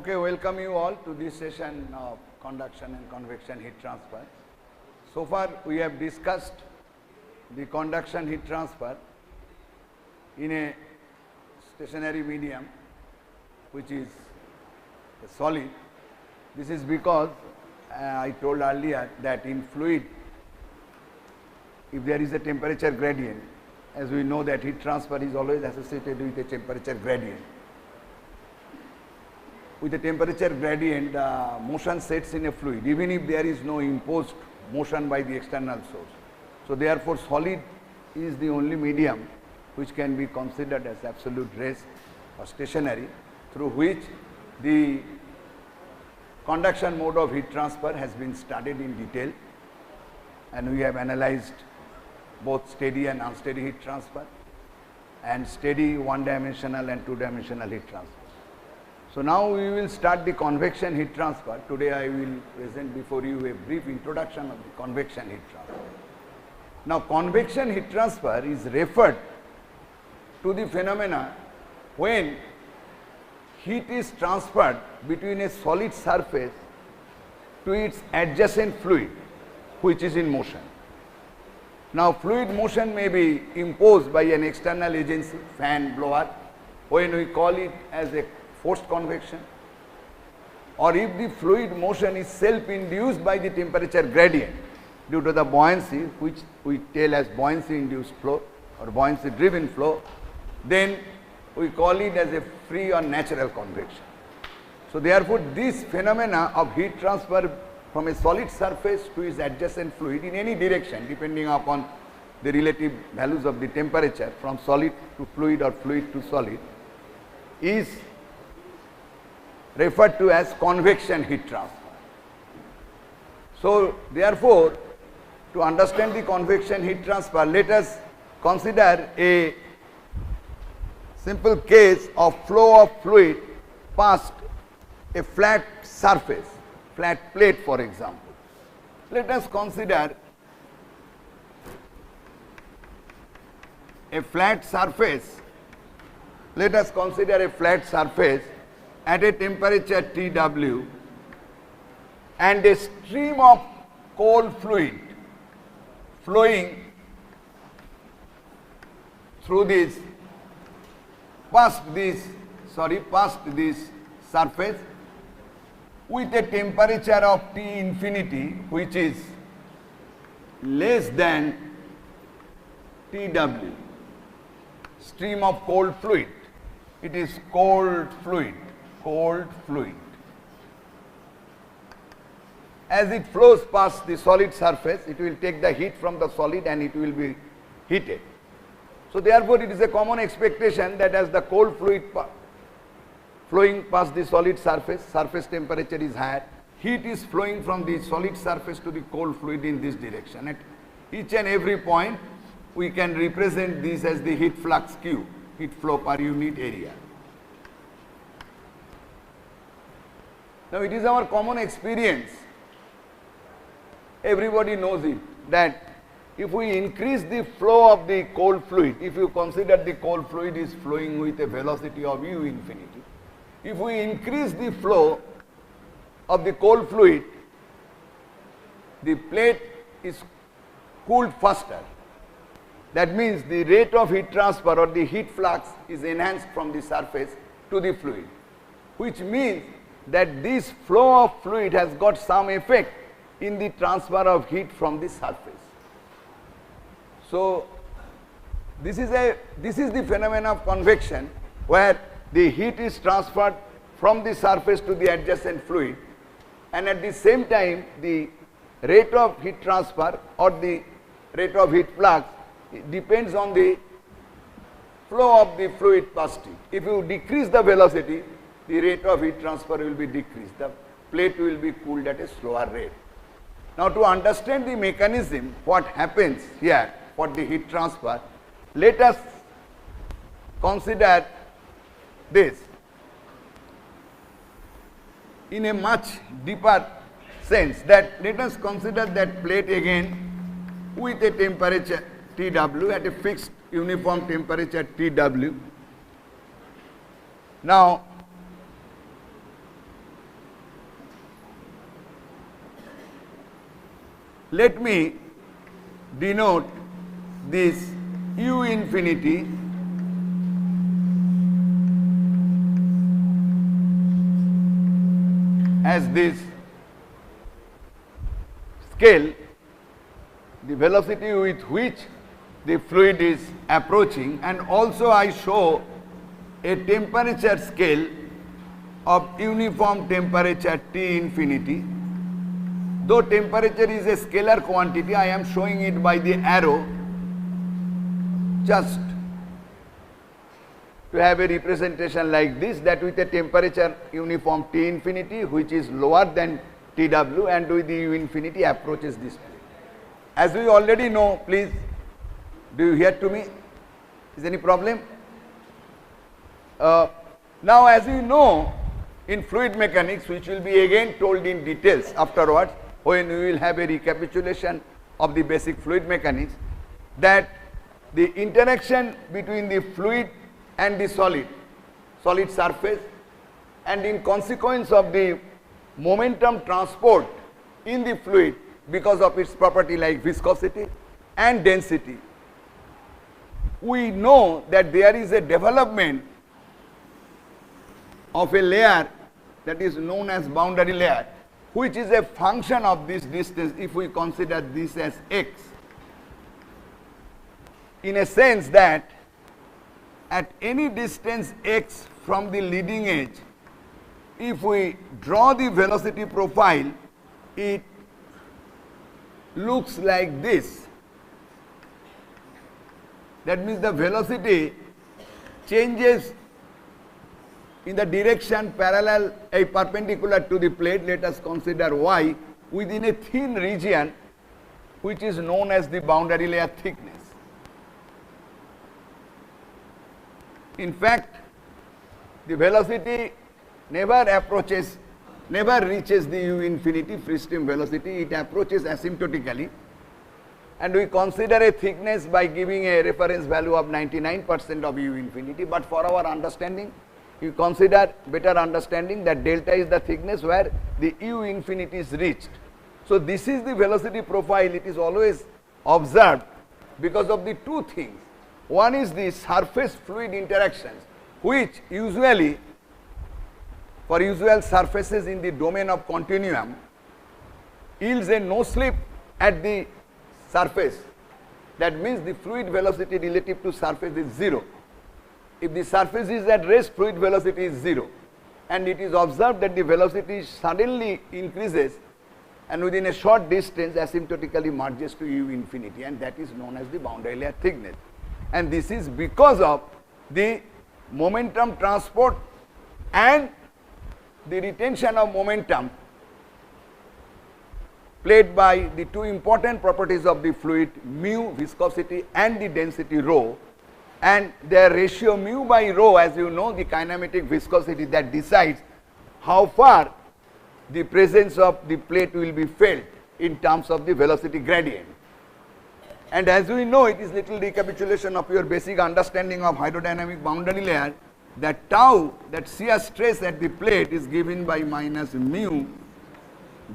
Okay, welcome you all to this session of conduction and convection heat transfer. So far we have discussed the conduction heat transfer in a stationary medium which is a solid. This is because I told earlier that in fluid, if there is a temperature gradient, as we know that heat transfer is always associated with a temperature gradient. With a temperature gradient, motion sets in a fluid, even if there is no imposed motion by the external source. So therefore, solid is the only medium which can be considered as absolute rest or stationary, through which the conduction mode of heat transfer has been studied in detail, and we have analyzed both steady and unsteady heat transfer, and steady one-dimensional and two-dimensional heat transfer. So now we will start the convection heat transfer. Today I will present before you a brief introduction of the convection heat transfer. Now convection heat transfer is referred to the phenomena when heat is transferred between a solid surface to its adjacent fluid which is in motion. Now fluid motion may be imposed by an external agency, fan, blower, when we call it as a forced convection, or if the fluid motion is self-induced by the temperature gradient due to the buoyancy, which we tell as buoyancy induced flow or buoyancy driven flow, then we call it as a free or natural convection. So therefore, this phenomena of heat transfer from a solid surface to its adjacent fluid in any direction depending upon the relative values of the temperature from solid to fluid or fluid to solid is referred to as convection heat transfer. So therefore, to understand the convection heat transfer, let us consider a simple case of flow of fluid past a flat surface, flat plate for example. Let us consider a flat surface. Let us consider a flat surface at a temperature Tw and a stream of cold fluid flowing through this past this surface with a temperature of T infinity which is less than Tw. Stream of cold fluid, it is cold fluid. As it flows past the solid surface, it will take the heat from the solid and it will be heated. So therefore, it is a common expectation that as the cold fluid flowing past the solid surface, surface temperature is higher, heat is flowing from the solid surface to the cold fluid in this direction. At each and every point, we can represent this as the heat flux Q, heat flow per unit area. Now it is our common experience, everybody knows it, that if we increase the flow of the cold fluid, if you consider the cold fluid is flowing with a velocity of u infinity, if we increase the flow of the cold fluid, the plate is cooled faster. That means the rate of heat transfer or the heat flux is enhanced from the surface to the fluid, which means that this flow of fluid has got some effect in the transfer of heat from the surface. So this is the phenomenon of convection where the heat is transferred from the surface to the adjacent fluid, and at the same time the rate of heat transfer or the rate of heat flux depends on the flow of the fluid past it. If you decrease the velocity, the rate of heat transfer will be decreased. The plate will be cooled at a slower rate. Now to understand the mechanism, what happens here for the heat transfer, let us consider this in a much deeper sense, that let us consider that plate again with a temperature Tw at a fixed uniform temperature Tw. Now let me denote this u infinity as this scale, the velocity with which the fluid is approaching, and also I show a temperature scale of uniform temperature T infinity. Though temperature is a scalar quantity, I am showing it by the arrow just to have a representation like this, that with a temperature uniform T infinity which is lower than TW and with the U infinity approaches this plate. As we already know, please, do you hear to me? Is any problem? Now as you know, in fluid mechanics, which will be again told in details afterwards when we will have a recapitulation of the basic fluid mechanics, that the interaction between the fluid and the solid surface, and in consequence of the momentum transport in the fluid because of its property like viscosity and density, we know that there is a development of a layer that is known as boundary layer, which is a function of this distance if we consider this as x, in a sense that at any distance x from the leading edge, if we draw the velocity profile, it looks like this. That means the velocity changes in the direction perpendicular to the plate, let us consider y, within a thin region which is known as the boundary layer thickness. In fact, the velocity never reaches the u infinity free stream velocity, it approaches asymptotically, and we consider a thickness by giving a reference value of 99% of u infinity, but for our understanding, you consider better understanding that delta is the thickness where the u infinity is reached. So this is the velocity profile, it is always observed because of the two things. One is the surface fluid interactions, which usually, for usual surfaces in the domain of continuum, yields a no slip at the surface. That means the fluid velocity relative to surface is 0. If the surface is at rest, fluid velocity is 0. And it is observed that the velocity suddenly increases and within a short distance asymptotically merges to u infinity, and that is known as the boundary layer thickness. And this is because of the momentum transport and the retention of momentum played by the two important properties of the fluid, mu viscosity and the density rho, and their ratio mu by rho, as you know, the kinematic viscosity that decides how far the presence of the plate will be felt in terms of the velocity gradient. And as we know, it is little recapitulation of your basic understanding of hydrodynamic boundary layer, that tau, that shear stress at the plate, is given by minus mu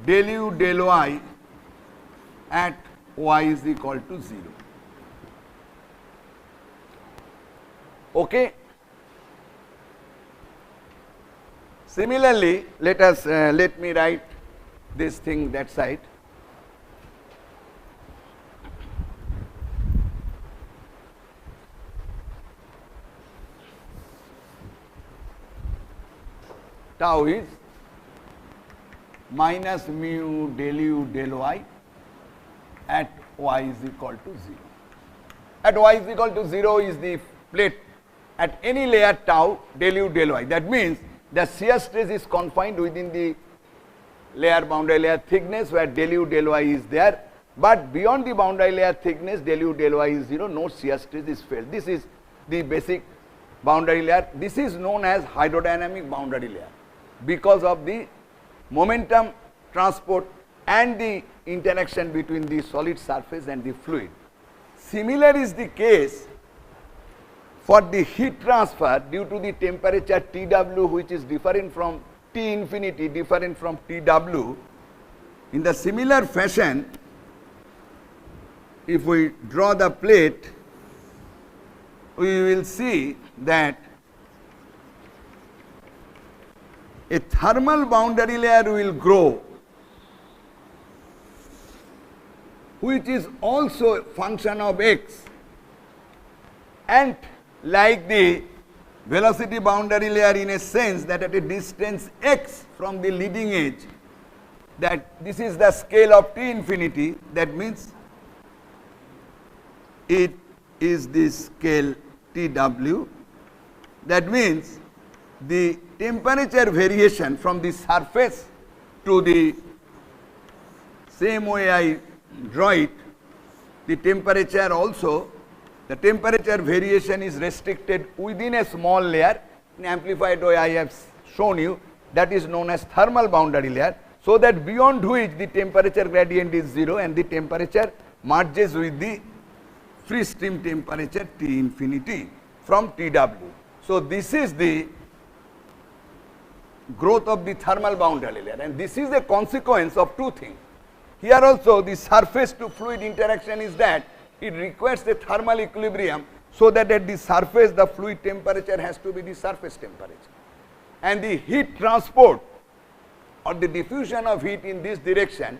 del u del y at y is equal to 0. Okay. Similarly, let me write this thing that side. Tau is minus mu del u del y at y is equal to 0. At y is equal to 0 is the plate at any layer tau del u del y. That means the shear stress is confined within the layer boundary layer thickness where del u del y is there, but beyond the boundary layer thickness del u del y is 0, no shear stress is felt. This is the basic boundary layer. This is known as hydrodynamic boundary layer because of the momentum transport and the interaction between the solid surface and the fluid. Similar is the case for the heat transfer due to the temperature TW, which is different from T infinity, different from TW. In the similar fashion, if we draw the plate, we will see that a thermal boundary layer will grow, which is also a function of x, and like the velocity boundary layer in a sense that at a distance x from the leading edge, that this is the scale of T infinity, that means it is the scale TW. That means the temperature variation from the surface to the same way I draw it, the temperature also, the temperature variation is restricted within a small layer. In amplified way I have shown you, that is known as thermal boundary layer, so that beyond which the temperature gradient is 0 and the temperature merges with the free stream temperature T infinity from TW. So this is the growth of the thermal boundary layer, and this is a consequence of two things. Here also the surface to fluid interaction is that it requires a thermal equilibrium, so that at the surface the fluid temperature has to be the surface temperature, and the heat transport or the diffusion of heat in this direction,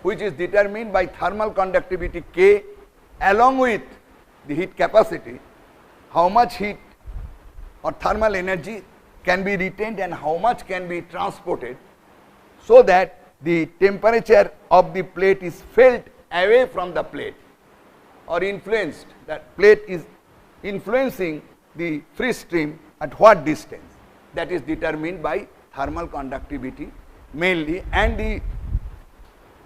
which is determined by thermal conductivity K along with the heat capacity, how much heat or thermal energy can be retained and how much can be transported, so that the temperature of the plate is felt away from the plate or influenced, that plate is influencing the free stream at what distance, that is determined by thermal conductivity mainly and the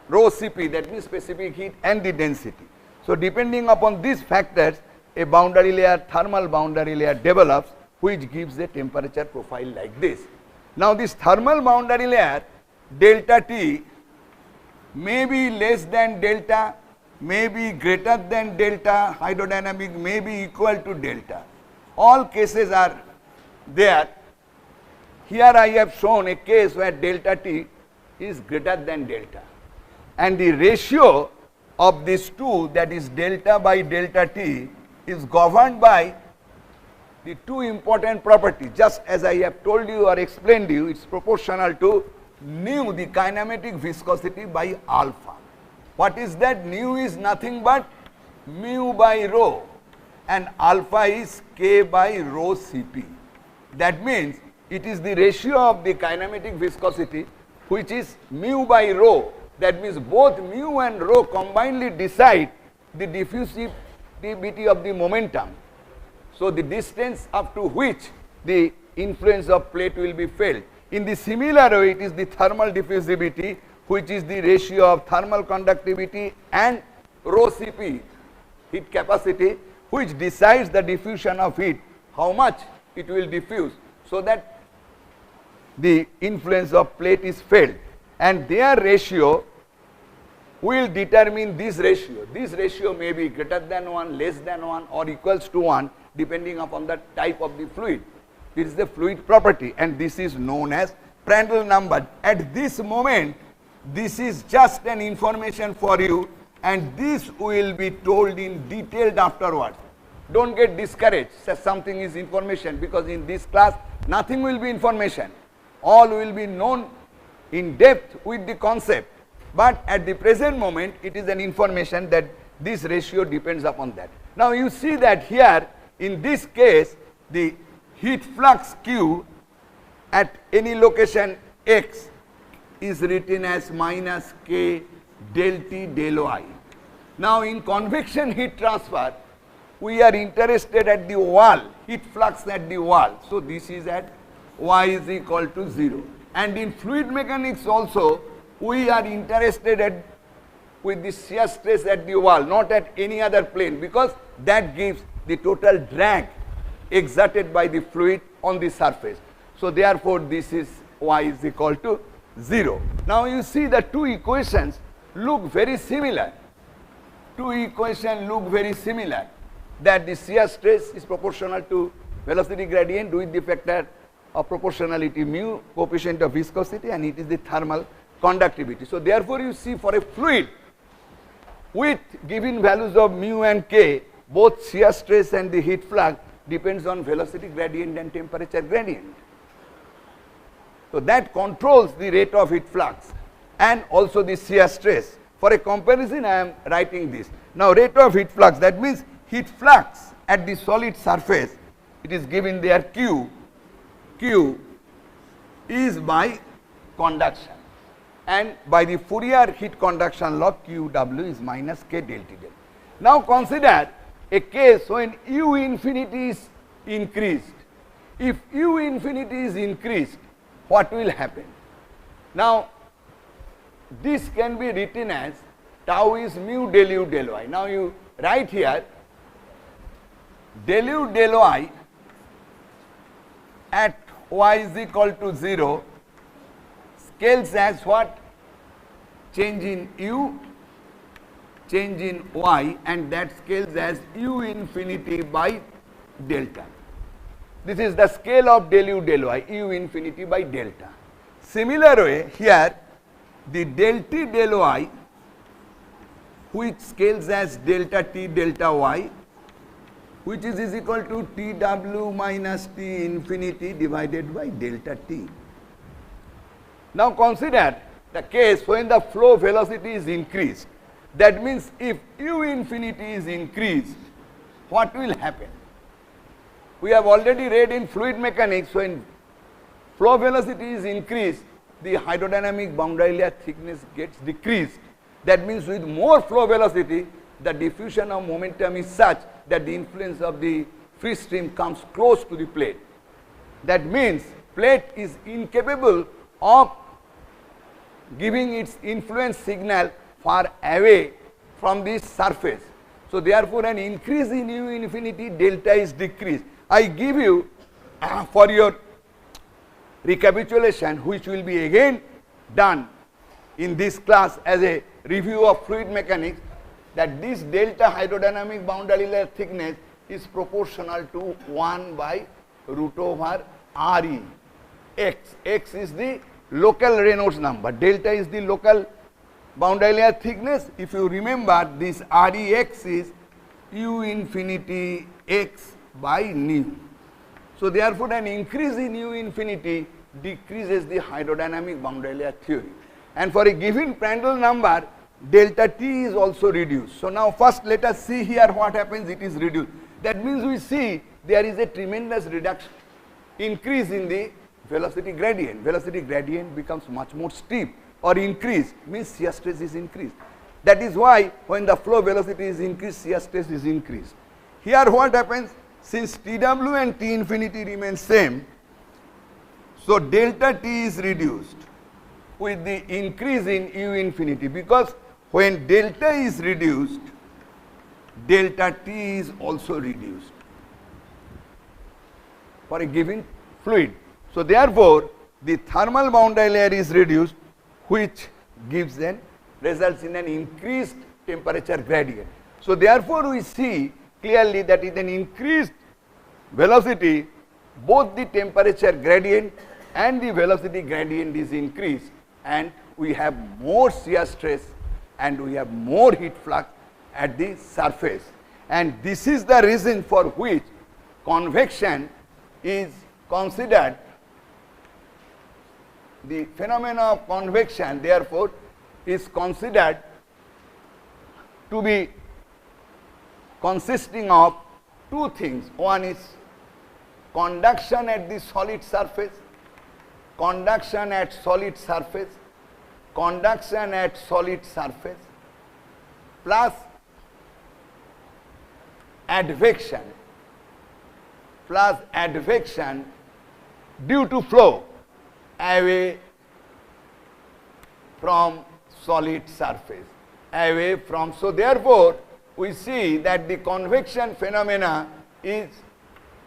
rho Cp, that means specific heat, and the density. So depending upon these factors, a boundary layer, thermal boundary layer develops, which gives a temperature profile like this. Now this thermal boundary layer, delta T may be less than delta, may be greater than delta, hydrodynamic may be equal to delta. All cases are there. Here I have shown a case where delta T is greater than delta, and the ratio of these two, that is delta by delta T, is governed by the two important properties. Just as I have told you or explained you, it is proportional to nu, the kinematic viscosity, by alpha. What is that? Nu is nothing but mu by rho, and alpha is K by rho Cp. That means it is the ratio of the kinematic viscosity, which is mu by rho. That means both mu and rho combinedly decide the diffusivity of the momentum. So the distance up to which the influence of plate will be felt. In the similar way, it is the thermal diffusivity, which is the ratio of thermal conductivity and rho Cp, heat capacity, which decides the diffusion of heat, how much it will diffuse, so that the influence of plate is felt, and their ratio will determine this ratio. This ratio may be greater than 1, less than 1, or equals to 1, depending upon the type of the fluid. It is the fluid property, and this is known as Prandtl number. At this moment, this is just an information for you, and this will be told in detail afterwards. Don't get discouraged that something is information, because in this class nothing will be information. All will be known in depth with the concept, but at the present moment it is an information that this ratio depends upon that. Now you see that here in this case the heat flux Q at any location x is written as minus K del T del Y. Now in convection heat transfer we are interested at the wall, heat flux at the wall. So this is at Y is equal to 0. And in fluid mechanics also we are interested at with the shear stress at the wall, not at any other plane, because that gives the total drag exerted by the fluid on the surface. So therefore this is Y is equal to 0. Now you see the two equations look very similar. Two equations look very similar, that the shear stress is proportional to velocity gradient with the factor of proportionality mu, coefficient of viscosity, and it is the thermal conductivity. So therefore you see for a fluid, with given values of mu and k, both shear stress and the heat flux depends on velocity gradient and temperature gradient. So that controls the rate of heat flux and also the shear stress. For a comparison, I am writing this. Now rate of heat flux, that means heat flux at the solid surface, it is given there Q is by conduction, and by the Fourier heat conduction law QW is minus K del T del. Now consider a case when U infinity is increased. If U infinity is increased, what will happen? Now this can be written as tau is mu del U del Y. Now you write here del U del Y at y is equal to 0 scales as what? Change in U, change in y, and that scales as U infinity by delta. This is the scale of del U del Y, U infinity by delta. Similar way here the del T del Y, which scales as delta T delta Y, which is equal to TW minus T infinity divided by delta T. Now consider the case when the flow velocity is increased. That means if U infinity is increased, what will happen? We have already read in fluid mechanics, when flow velocity is increased, the hydrodynamic boundary layer thickness gets decreased. That means with more flow velocity, the diffusion of momentum is such that the influence of the free stream comes close to the plate. That means plate is incapable of giving its influence signal far away from the surface. So therefore an increase in U infinity, delta is decreased. I give you for your recapitulation, which will be again done in this class as a review of fluid mechanics, that this delta hydrodynamic boundary layer thickness is proportional to 1 by root over Re x. X is the local Reynolds number, delta is the local boundary layer thickness. If you remember, this Rex is U infinity x by nu. So therefore an increase in U infinity decreases the hydrodynamic boundary layer theory, and for a given Prandtl number, delta T is also reduced. So now first let us see here what happens, it is reduced. That means we see there is a tremendous reduction, increase in the velocity gradient. Velocity gradient becomes much more steep, or increase means shear stress is increased. That is why when the flow velocity is increased, shear stress is increased. Here what happens, since TW and T infinity remain same, so delta T is reduced with the increase in U infinity, because when delta is reduced, delta T is also reduced for a given fluid. So therefore the thermal boundary layer is reduced, which gives then results in an increased temperature gradient. So therefore we see clearly that with an increased velocity, both the temperature gradient and the velocity gradient is increased, and we have more shear stress and we have more heat flux at the surface. And this is the reason for which convection is considered, the phenomena of convection therefore is considered to be consisting of two things. One is conduction at the solid surface, conduction at solid surface, conduction at solid surface, plus advection due to flow away from solid surface, away from. So therefore we see that the convection phenomena is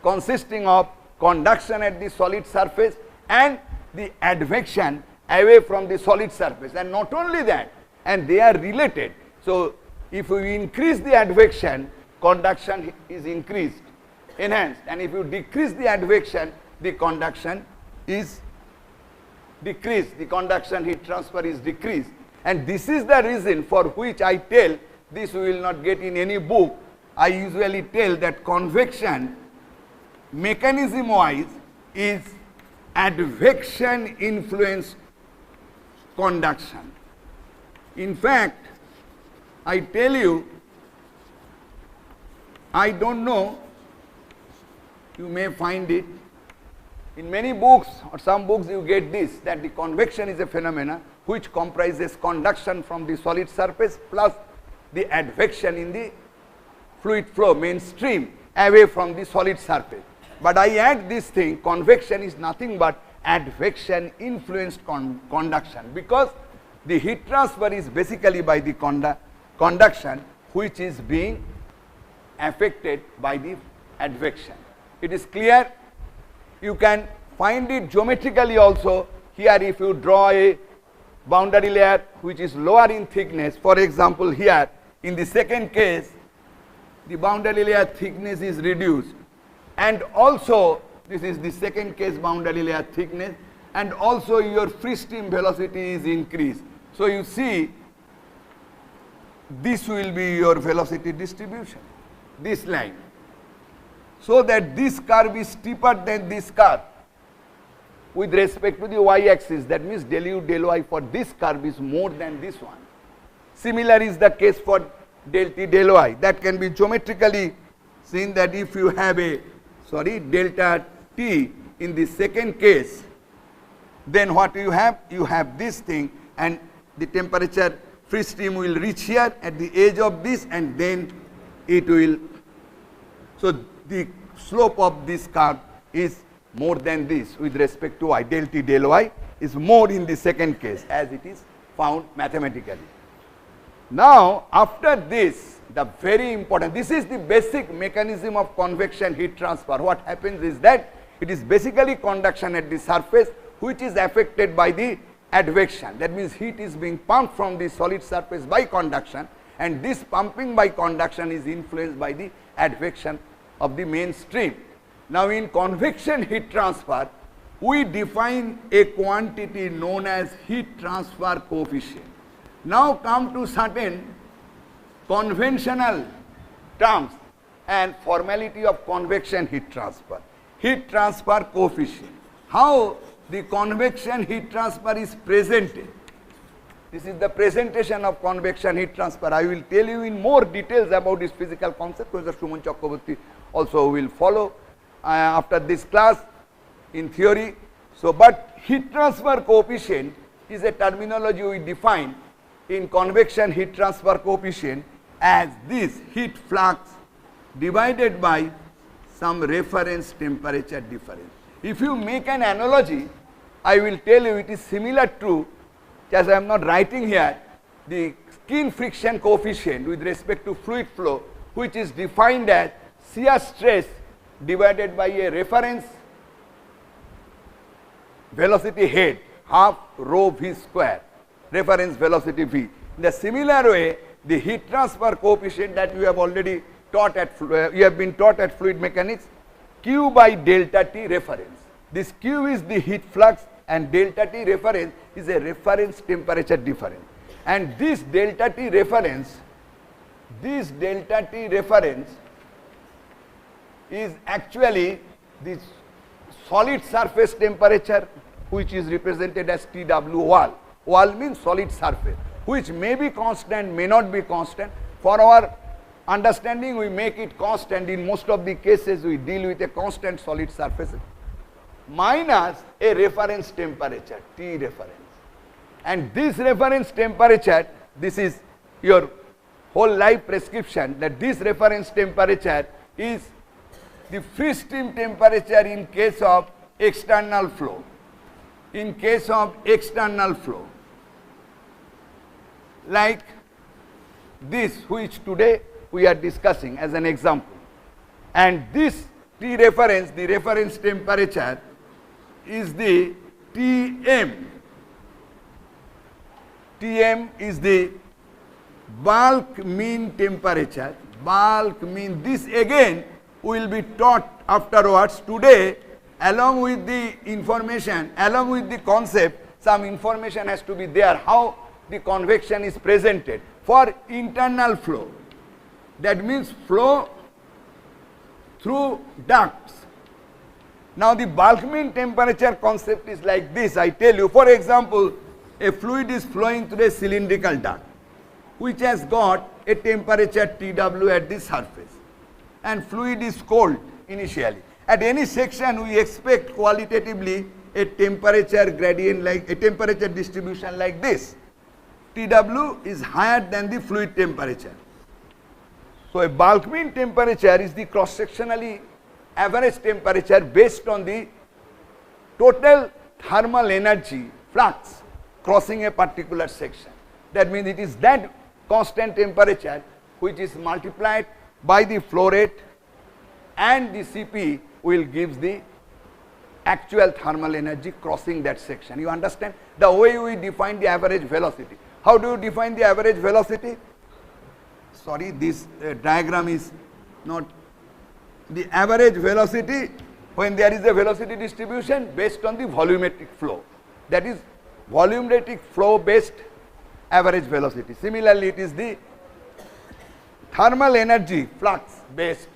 consisting of conduction at the solid surface and the advection away from the solid surface, and not only that, and they are related. So if we increase the advection, conduction is increased, enhanced, and if you decrease the advection, the conduction is decreased, the conduction heat transfer is decreased. And this is the reason for which I tell this we will not get in any book. I usually tell that convection mechanism wise is advection influenced conduction. In fact, I tell you, I don't know, you may find it in many books or some books you get this, that the convection is a phenomena which comprises conduction from the solid surface plus the advection in the fluid flow mainstream away from the solid surface. But I add this thing, convection is nothing but advection influenced conduction, because the heat transfer is basically by the conduction which is being affected by the advection. It is clear? You can find it geometrically also. Here if you draw a boundary layer which is lower in thickness, for example here in the second case the boundary layer thickness is reduced, and also this is the second case boundary layer thickness, and also your free stream velocity is increased. So you see this will be your velocity distribution, this line, so that this curve is steeper than this curve with respect to the y-axis. That means del u del y for this curve is more than this one. Similar is the case for del t del y. That can be geometrically seen, that if you have a delta t in the second case, then what you have? You have this thing, and the temperature free stream will reach here at the edge of this, and then it will. So the slope of this curve is more than this with respect to y. Del t del y is more in the second case, as it is found mathematically. Now after this, the very important, this is the basic mechanism of convection heat transfer. What happens is that it is basically conduction at the surface which is affected by the advection. That means heat is being pumped from the solid surface by conduction, and this pumping by conduction is influenced by the advection of the main stream. Now in convection heat transfer, we define a quantity known as heat transfer coefficient. Now come to certain conventional terms and formality of convection heat transfer. Heat transfer coefficient. How the convection heat transfer is presented. This is the presentation of convection heat transfer. I will tell you in more details about this physical concept. Professor Suman Chakraborty also will follow after this class in theory. So, but heat transfer coefficient is a terminology we define in convection heat transfer coefficient as this heat flux divided by some reference temperature difference. If you make an analogy, I will tell you it is similar to, as I am not writing here, the skin friction coefficient with respect to fluid flow, which is defined as shear stress divided by a reference velocity head, half rho v square, reference velocity v. In the similar way, the heat transfer coefficient that you have already taught at you have been taught at fluid mechanics, Q by delta T reference. This Q is the heat flux and delta T reference is a reference temperature difference. And this delta T reference is actually the solid surface temperature, which is represented as TW wall. Wall means solid surface, which may be constant, may not be constant. For our understanding, we make it constant. In most of the cases, we deal with a constant solid surface minus a reference temperature, T reference. And this reference temperature, this is your whole life prescription, that this reference temperature is the free stream temperature in case of external flow. In case of external flow, like this, which today we are discussing as an example. And this T reference, the reference temperature, is the Tm. Tm is the bulk mean temperature. Bulk mean, this again will be taught afterwards. Today, along with the information, along with the concept, some information has to be there, how the convection is presented. for internal flow. That means flow through ducts. Now the bulk mean temperature concept is like this. I tell you, for example, a fluid is flowing through a cylindrical duct which has got a temperature TW at the surface, and fluid is cold initially. At any section we expect qualitatively a temperature gradient, like a temperature distribution like this. TW is higher than the fluid temperature. So a bulk mean temperature is the cross-sectionally average temperature based on the total thermal energy flux crossing a particular section. That means it is that constant temperature which is multiplied by the flow rate, and the Cp will give the actual thermal energy crossing that section. You understand? The way we define the average velocity. How do you define the average velocity? Sorry, this diagram is not. The average velocity, when there is a velocity distribution based on the volumetric flow, that is volumetric flow based average velocity. Similarly, it is the thermal energy flux based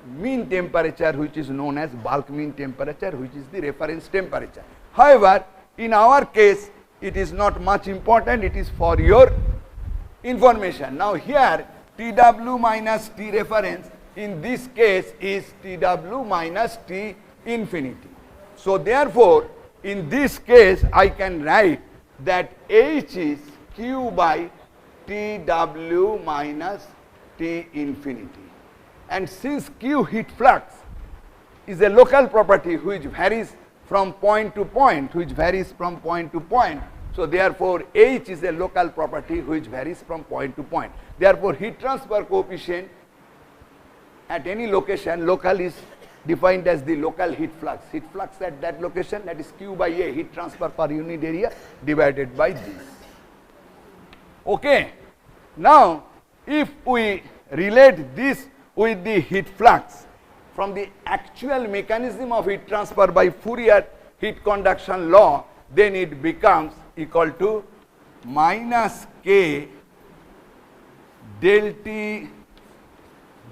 mean temperature, which is known as bulk mean temperature, which is the reference temperature. However, in our case it is not much important, it is for your information. Now here TW minus T reference in this case is TW minus T infinity. So therefore, in this case I can write that H is Q by TW minus T infinity. And since Q heat flux is a local property which varies from point to point, so therefore H is a local property which varies from point to point. Therefore heat transfer coefficient at any location, local is defined as the local heat flux. Heat flux at that location, that is Q by A, heat transfer per unit area divided by this. Okay. Now if we relate this with the heat flux from the actual mechanism of heat transfer by Fourier heat conduction law, then it becomes equal to minus K del T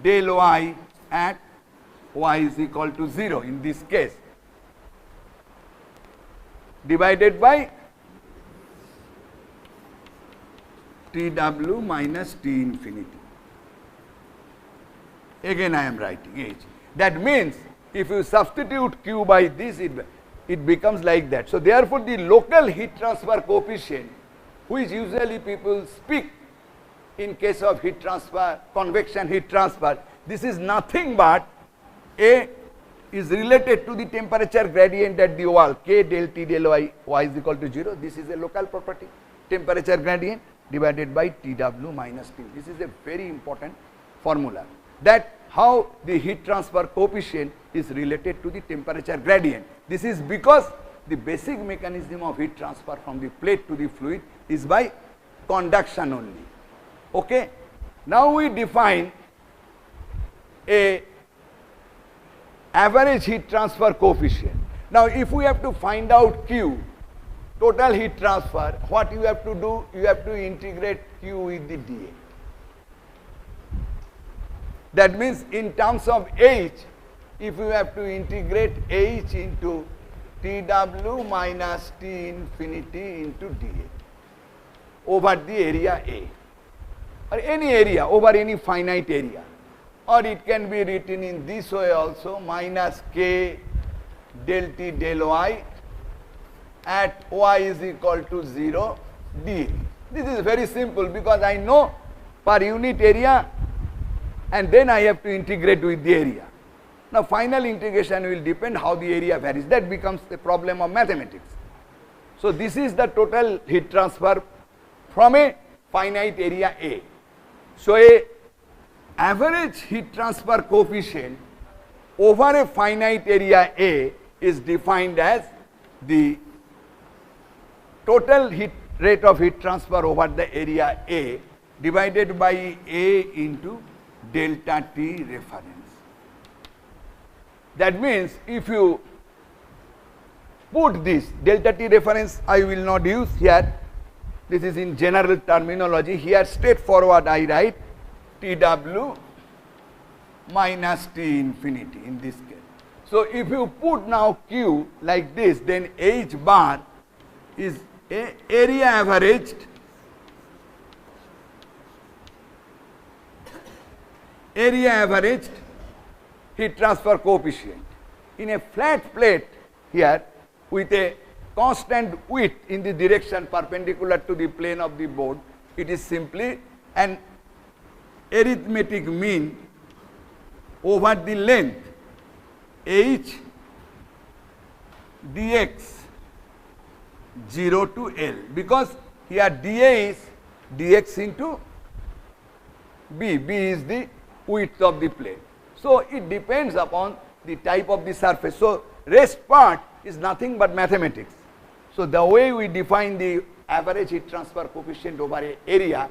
del Y at Y is equal to 0 in this case, divided by TW minus T infinity. Again I am writing H. That means if you substitute Q by this, it becomes like that. So therefore the local heat transfer coefficient, which usually people speak in case of heat transfer, convection heat transfer, this is nothing but A is related to the temperature gradient at the wall, K del T del Y, Y is equal to 0. This is a local property, temperature gradient divided by TW minus T. This is a very important formula, that how the heat transfer coefficient is related to the temperature gradient. This is because the basic mechanism of heat transfer from the plate to the fluid is by conduction only. Okay. Now we define a average heat transfer coefficient. Now if we have to find out Q, total heat transfer, what you have to do? You have to integrate Q with the dA. That means in terms of H, if you have to integrate H into TW minus T infinity into dA over the area A, or any area over any finite area, or it can be written in this way also, minus K del T del Y at Y is equal to 0 dA. This is very simple because I know per unit area and then I have to integrate with the area. Now final integration will depend how the area varies. That becomes the problem of mathematics. So this is the total heat transfer from a finite area A. So a average heat transfer coefficient over a finite area A is defined as the total heat rate of heat transfer over the area A divided by A into delta T reference. That means if you put this delta T reference, I will not use here, this is in general terminology. Here straightforward I write TW minus T infinity in this case. So if you put now Q like this, then H bar is a area averaged heat transfer coefficient in a flat plate here with a constant width in the direction perpendicular to the plane of the board. It is simply an arithmetic mean over the length H dx 0 to L, because here dA is dx into B. B is the width of the plane. So it depends upon the type of the surface. So rest part is nothing but mathematics. So the way we define the average heat transfer coefficient over an area,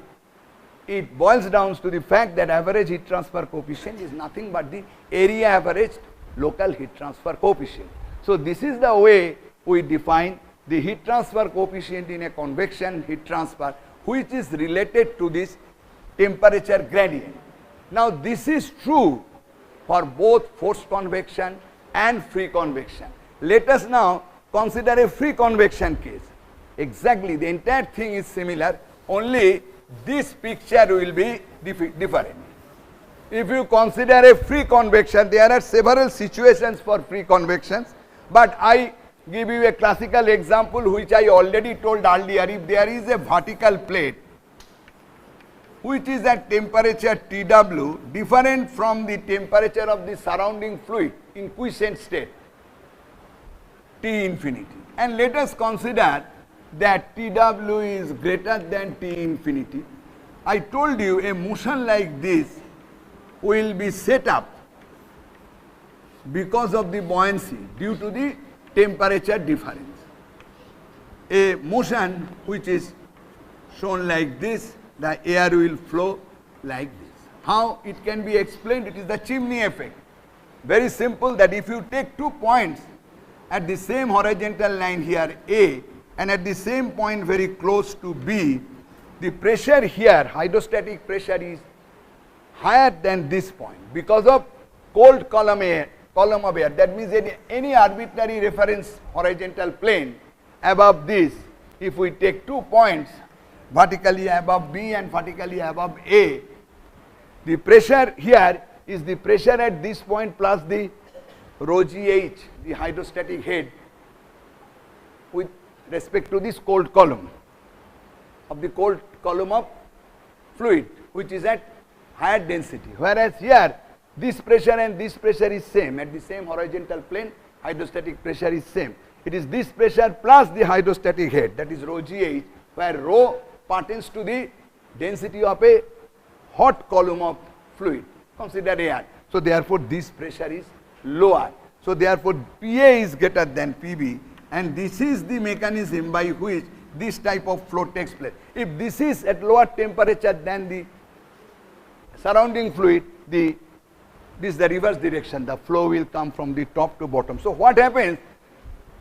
it boils down to the fact that average heat transfer coefficient is nothing but the area averaged local heat transfer coefficient. So this is the way we define the heat transfer coefficient in a convection heat transfer, which is related to this temperature gradient. Now this is true for both forced convection and free convection. Let us now consider a free convection case. Exactly, the entire thing is similar, only this picture will be different. If you consider a free convection, there are several situations for free convections, but I give you a classical example which I already told earlier. If there is a vertical plate which is at temperature TW different from the temperature of the surrounding fluid in quiescent state T infinity, and let us consider that TW is greater than T infinity. I told you a motion like this will be set up because of the buoyancy due to the temperature difference. A motion which is shown like this, the air will flow like this. How it can be explained? It is the chimney effect. Very simple, that if you take 2 points at the same horizontal line here A and at the same point very close to B, the pressure here, hydrostatic pressure, is higher than this point because of cold column of air. That means any arbitrary reference horizontal plane above this, if we take 2 points vertically above B and vertically above A, the pressure here is the pressure at this point plus the rho gh, the hydrostatic head, with respect to this cold column of fluid, which is at higher density. Whereas here this pressure and this pressure is same at the same horizontal plane, hydrostatic pressure is same. It is this pressure plus the hydrostatic head, that is rho gh, where rho pertains to the density of a hot column of fluid. Consider air. So therefore this pressure is lower. So therefore PA is greater than PB, and this is the mechanism by which this type of flow takes place. If this is at lower temperature than the surrounding fluid, this is the reverse direction. The flow will come from the top to bottom. So what happens?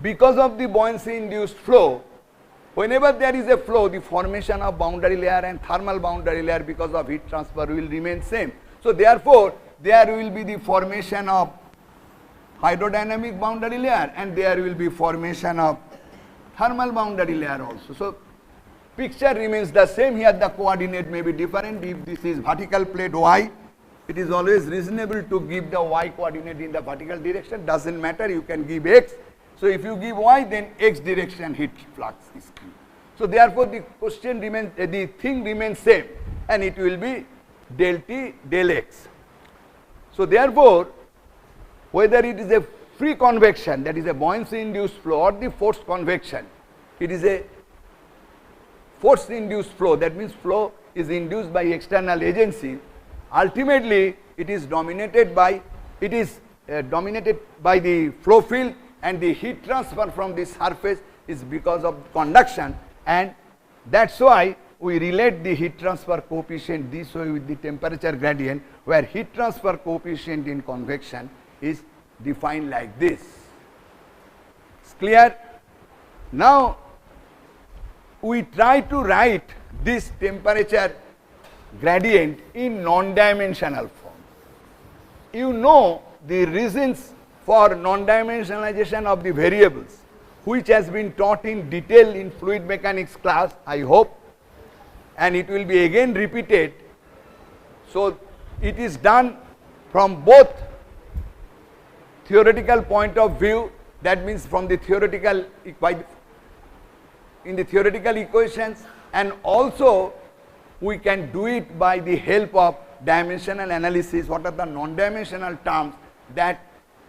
Because of the buoyancy induced flow, whenever there is a flow, the formation of boundary layer and thermal boundary layer because of heat transfer will remain same. So therefore there will be the formation of hydrodynamic boundary layer and there will be formation of thermal boundary layer also. So picture remains the same. Here the coordinate may be different. If this is vertical plate Y, it is always reasonable to give the Y coordinate in the vertical direction. Doesn't matter, you can give X. So if you give Y, then X direction heat flux is Q. So therefore the question remains, the thing remains same, and it will be del T del X. So therefore, whether it is a free convection, that is a buoyancy induced flow, or the forced convection, it is a force induced flow. That means flow is induced by external agency. Ultimately it is dominated by the flow field, and the heat transfer from the surface is because of conduction, and that's why we relate the heat transfer coefficient this way with the temperature gradient, where heat transfer coefficient in convection is defined like this. It's clear? Now we try to write this temperature gradient in non-dimensional form. You know the reasons for non-dimensionalization of the variables, which has been taught in detail in fluid mechanics class, I hope, and it will be again repeated. So it is done from both theoretical point of view, that means from the theoretical in the theoretical equations, and also we can do it by the help of dimensional analysis. What are the non-dimensional terms that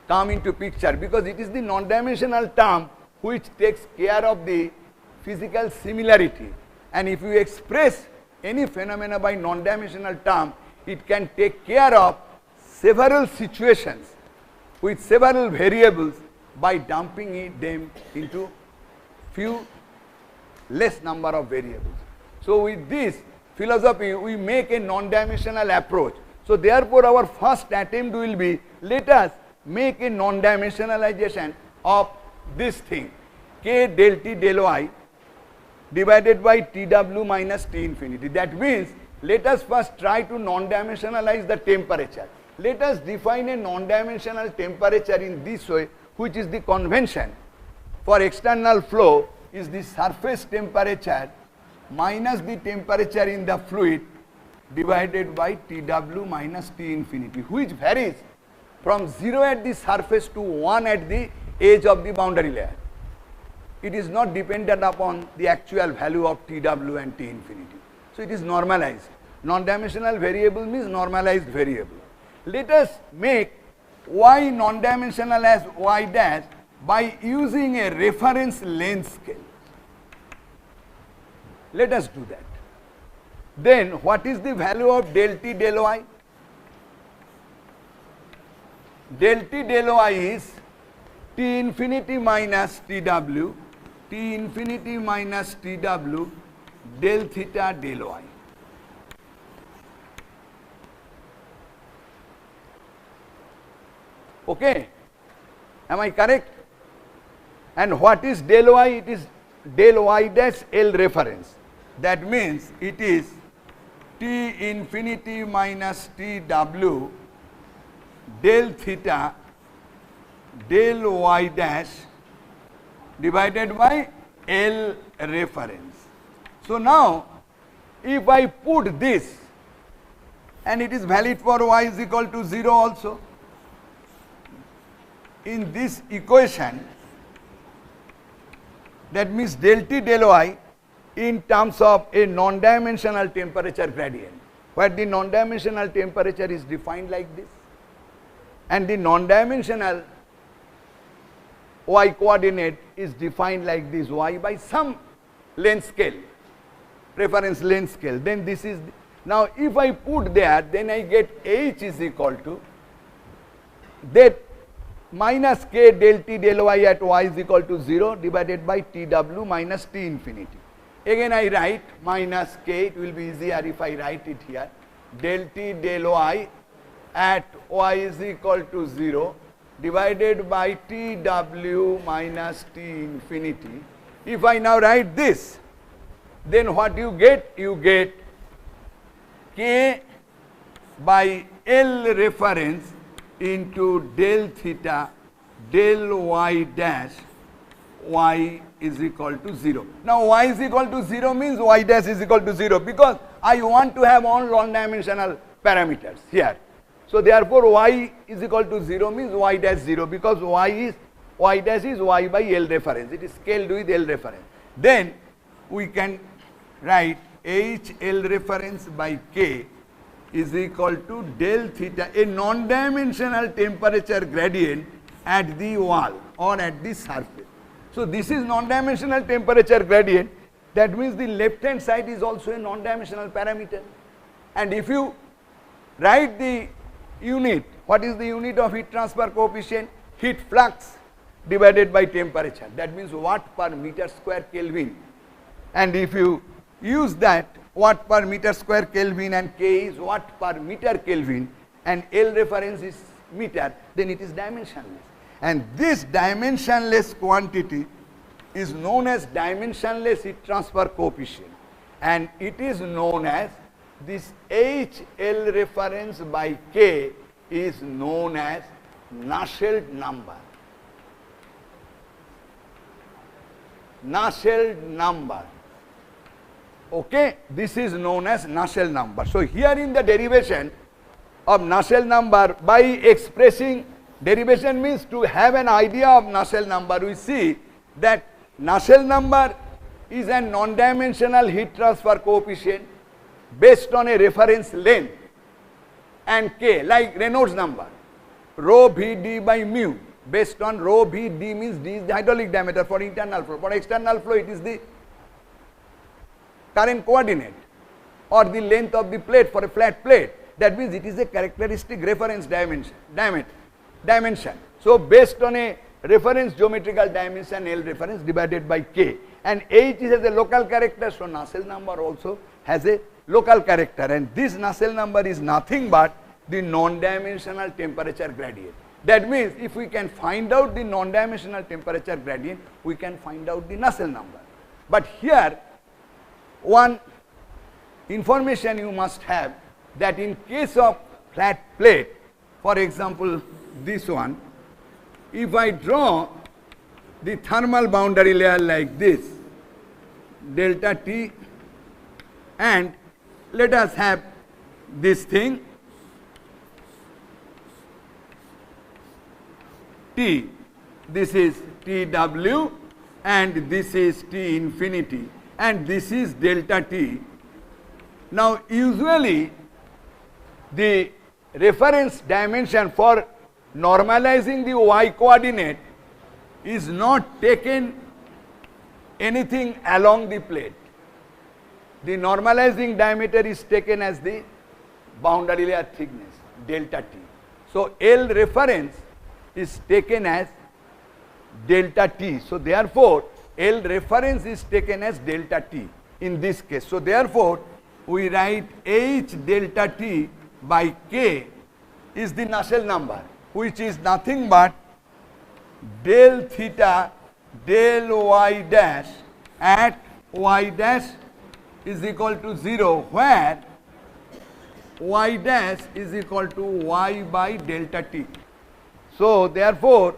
come into picture, because it is the non-dimensional term which takes care of the physical similarity, and if you express any phenomena by non-dimensional term, it can take care of several situations with several variables by dumping them into few less number of variables. So with this philosophy we make a non-dimensional approach. So therefore our first attempt will be, let us make a non-dimensionalization of this thing, k del t del y divided by Tw minus T infinity. That means let us first try to non-dimensionalize the temperature. Let us define a non-dimensional temperature in this way, which is the convention for external flow is the surface temperature minus the temperature in the fluid divided by Tw minus T infinity, which varies from 0 at the surface to 1 at the edge of the boundary layer. It is not dependent upon the actual value of Tw and T infinity. So it is normalized. Non-dimensional variable means normalized variable. Let us make y non-dimensional as y dash by using a reference length scale. Let us do that. Then what is the value of del t del y? Del t del y is T infinity minus Tw, T infinity minus Tw del theta del y. Okay, am I correct? And what is del y? It is del y dash L reference. That means it is T infinity minus Tw del theta del y dash divided by L reference. So now if I put this, and it is valid for y is equal to 0 also, in this equation, that means del t del y in terms of a non-dimensional temperature gradient, where the non-dimensional temperature is defined like this, and the non-dimensional y coordinate is defined like this, y by some length scale, reference length scale. Then this is, now if I put there, then I get h is equal to that minus k del t del y at y is equal to 0 divided by Tw minus T infinity. Again I write minus k, it will be easier if I write it here, del t del y at y is equal to 0 divided by Tw minus T infinity. If I now write this, then what you get? You get k by L reference into del theta del y dash y is equal to 0. Now y is equal to 0 means y dash is equal to 0, because I want to have all non-dimensional parameters here. So therefore y is equal to 0 means y dash 0, because y dash is y by L reference, it is scaled with L reference. Then we can write h L reference by k is equal to del theta, a non-dimensional temperature gradient at the wall or at the surface. So this is non-dimensional temperature gradient, that means the left hand side is also a non-dimensional parameter. And if you write the unit, what is the unit of heat transfer coefficient? Heat flux divided by temperature, that means watt per meter square Kelvin. And if you use that watt per meter square Kelvin and K is watt per meter Kelvin and L reference is meter, then it is dimensionless. And this dimensionless quantity is known as dimensionless heat transfer coefficient, and it is known as this HL reference by K is known as Nusselt number. Nusselt number. Okay, this is known as Nusselt number. So here in the derivation of Nusselt number, by expressing, derivation means to have an idea of Nusselt number, we see that Nusselt number is a non-dimensional heat transfer coefficient based on a reference length and K, like Reynolds number, rho Vd by mu, based on rho Vd means D is the hydraulic diameter for internal flow. For external flow, it is the current coordinate or the length of the plate for a flat plate. That means it is a characteristic reference dimension. So based on a reference geometrical dimension, L reference divided by K, and H has a local character, so Nusselt number also has a local character, and this Nusselt number is nothing but the non-dimensional temperature gradient. That means if we can find out the non-dimensional temperature gradient, we can find out the Nusselt number. But here one information you must have, that in case of flat plate, for example this one, if I draw the thermal boundary layer like this, delta T, and let us have this thing T, this is TW and this is T infinity and this is delta T. Now usually the reference dimension for normalizing the y coordinate is not taken anything along the plate. The normalizing diameter is taken as the boundary layer thickness, delta T. So L reference is taken as delta T. So therefore L reference is taken as delta T in this case. So therefore we write H delta T by K is the Nusselt number, which is nothing but del theta del y dash at y dash is equal to 0, where y dash is equal to y by delta T. So therefore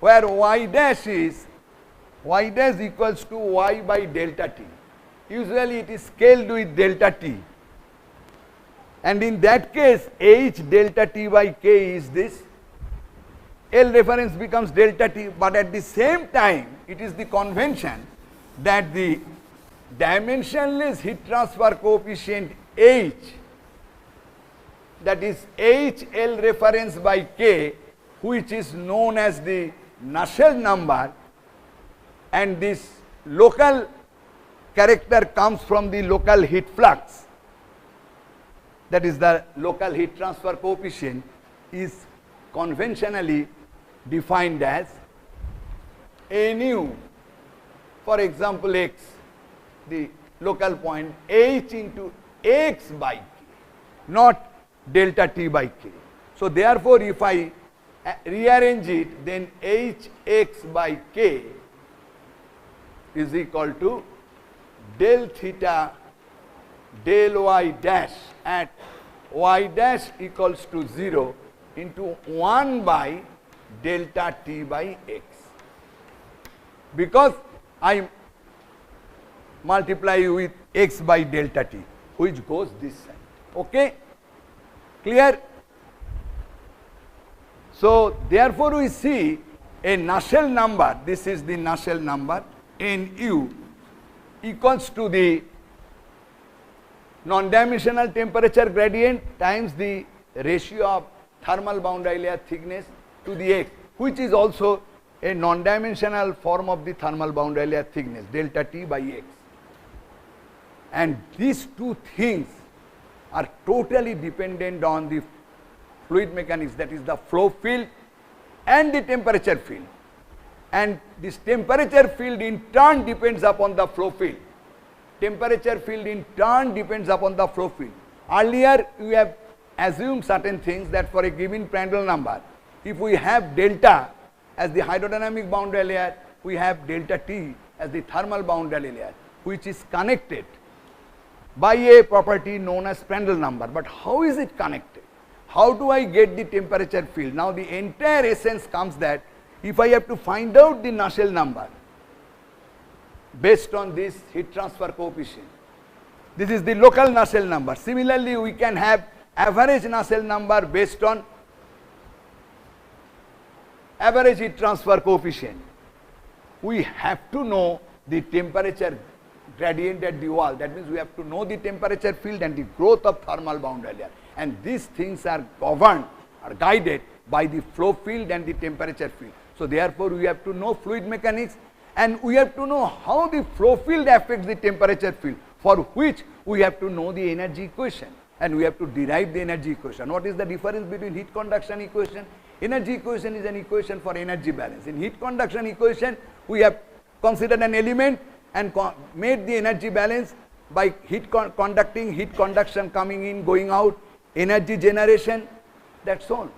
where y dash equals to y by delta T. Usually it is scaled with delta T, and in that case H delta T by K is this, L reference becomes delta T, but at the same time it is the convention that the dimensionless heat transfer coefficient H, that is HL reference by K, which is known as the Nusselt number, and this local character comes from the local heat flux, that is the local heat transfer coefficient, is conventionally defined as Nu, for example x, the local point, H into x by K, not delta T by K. So therefore if I rearrange it, then Hx by K is equal to del theta del y dash at y dash equals to 0 into 1 by delta T by x, because I multiply with x by delta T, which goes this side. Okay, clear? So therefore we see a Nusselt number, this is the Nusselt number, Nu equals to the non-dimensional temperature gradient times the ratio of thermal boundary layer thickness to the x, which is also a non-dimensional form of the thermal boundary layer thickness, delta T by x. And these two things are totally dependent on the fluid mechanics, that is the flow field and the temperature field. And this temperature field in turn depends upon the flow field. Temperature field in turn depends upon the flow field. Earlier we have assumed certain things, that for a given Prandtl number, if we have delta as the hydrodynamic boundary layer, we have delta T as the thermal boundary layer, which is connected by a property known as Prandtl number. But how is it connected? How do I get the temperature field? Now the entire essence comes that if I have to find out the Nusselt number based on this heat transfer coefficient, this is the local Nusselt number. Similarly, we can have average Nusselt number based on average heat transfer coefficient. We have to know the temperature gradient at the wall. That means we have to know the temperature field and the growth of thermal boundary layer. And these things are governed or guided by the flow field and the temperature field. So therefore, we have to know fluid mechanics, and we have to know how the flow field affects the temperature field, for which we have to know the energy equation, and we have to derive the energy equation. What is the difference between heat conduction equation? Energy equation is an equation for energy balance. In heat conduction equation, we have considered an element and made the energy balance by heat conduction coming in, going out, energy generation, that's all.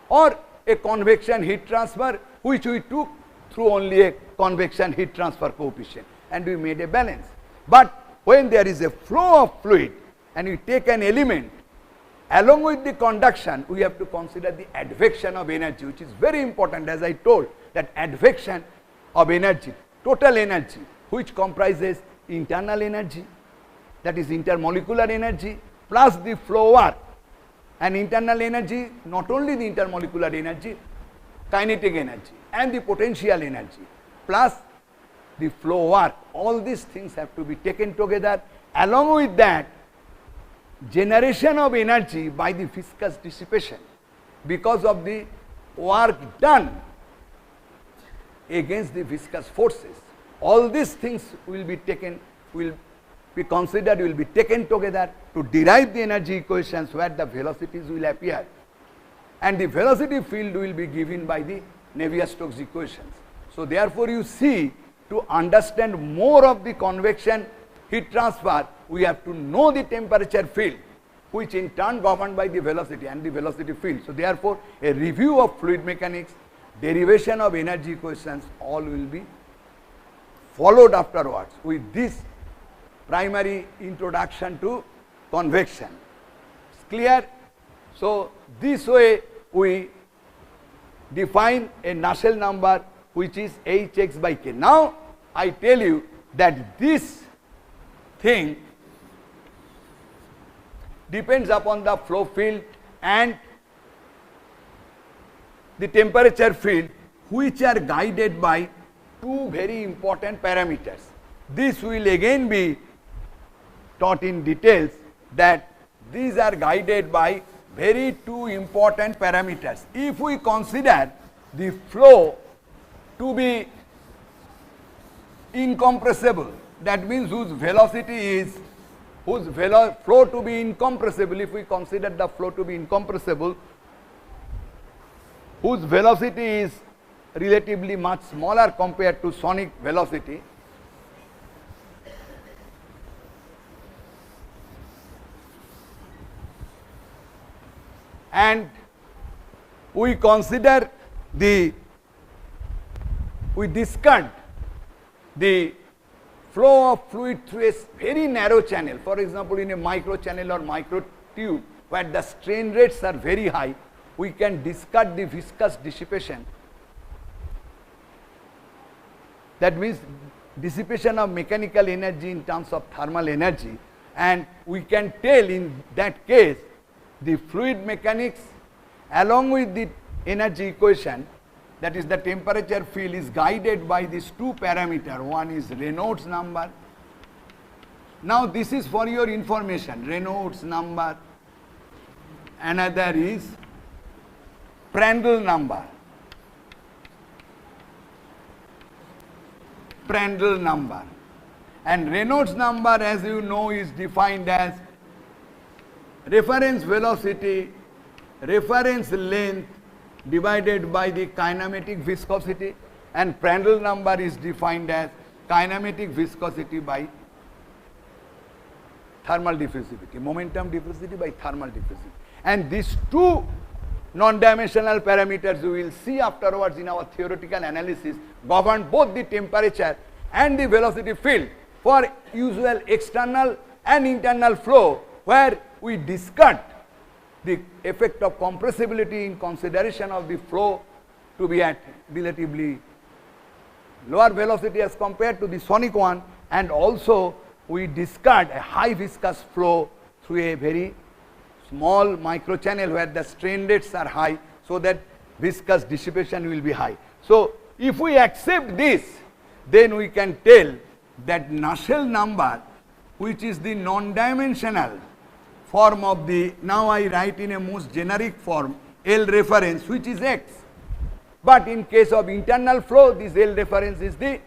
Or a convection heat transfer, which we took through only a convection heat transfer coefficient, and we made a balance. But when there is a flow of fluid and we take an element, along with the conduction, we have to consider the advection of energy, which is very important. As I told, that advection of energy, total energy, which comprises internal energy, that is intermolecular energy, plus the flow work. And internal energy, not only the intermolecular energy, kinetic energy and the potential energy, plus the flow work. All these things have to be taken together. Along with that, generation of energy by the viscous dissipation because of the work done against the viscous forces. All these things will be taken, will be considered, will be taken together to derive the energy equations where the velocities will appear, and the velocity field will be given by the Navier-Stokes equations. So therefore, you see, to understand more of the convection heat transfer, we have to know the temperature field, which in turn governed by the velocity and the velocity field. So therefore, a review of fluid mechanics, derivation of energy equations, all will be followed afterwards with this primary introduction to convection. It's clear? So this way we define a Nusselt number, which is Hx by k. Now I tell you that this thing depends upon the flow field and the temperature field, which are guided by two very important parameters. This will again be taught in details, that these are guided by very two important parameters. If we consider the flow to be incompressible, that means whose velocity is, flow to be incompressible, if we consider the flow to be incompressible, whose velocity is relatively much smaller compared to sonic velocity, and we consider we discard the flow of fluid through a very narrow channel, for example, in a micro channel or micro tube where the strain rates are very high, we can discard the viscous dissipation. That means dissipation of mechanical energy in terms of thermal energy, and we can tell in that case the fluid mechanics along with the energy equation, that is the temperature field, is guided by these two parameters. One is Reynolds number. Now this is for your information, Reynolds number. Another is Prandtl number. Prandtl number. And Reynolds number, as you know, is defined as reference velocity, reference length divided by the kinematic viscosity, and Prandtl number is defined as kinematic viscosity by thermal diffusivity, momentum diffusivity by thermal diffusivity. And these two non-dimensional parameters we will see afterwards in our theoretical analysis govern both the temperature and the velocity field for usual external and internal flow, where we discard the effect of compressibility in consideration of the flow to be at relatively lower velocity as compared to the sonic one, and also we discard a high viscous flow through a very small microchannel where the strain rates are high, so that viscous dissipation will be high. So, if we accept this, then we can tell that Nusselt number, which is the non-dimensional form of the, now I write in a most generic form, L reference, which is x. But in case of internal flow, this L reference is the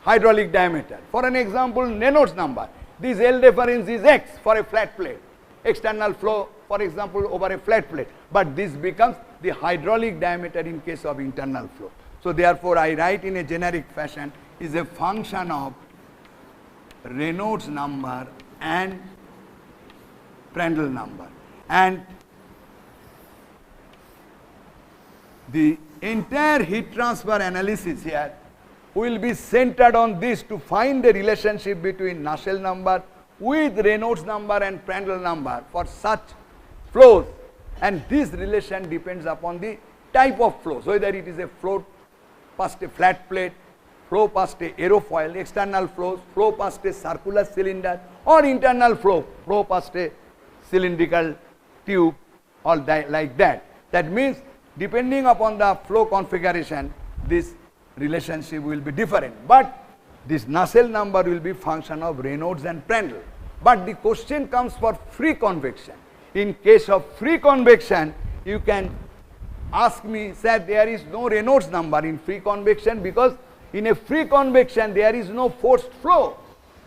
hydraulic diameter. For an example, Reynolds number, this L reference is x for a flat plate, external flow, for example, over a flat plate, but this becomes the hydraulic diameter in case of internal flow. So, therefore, I write in a generic fashion is a function of Reynolds number and Prandtl number, and the entire heat transfer analysis here will be centered on this to find the relationship between Nusselt number with Reynolds number and Prandtl number for such flows, and this relation depends upon the type of flows, whether it is a flow past a flat plate, flow past a aerofoil, external flows, flow past a circular cylinder, or internal flow, flow past a cylindrical tube, or like that. That means depending upon the flow configuration, this relationship will be different, but this Nusselt number will be function of Reynolds and Prandtl. But the question comes for free convection. In case of free convection, you can ask me, sir, there is no Reynolds number in free convection, because in a free convection there is no forced flow,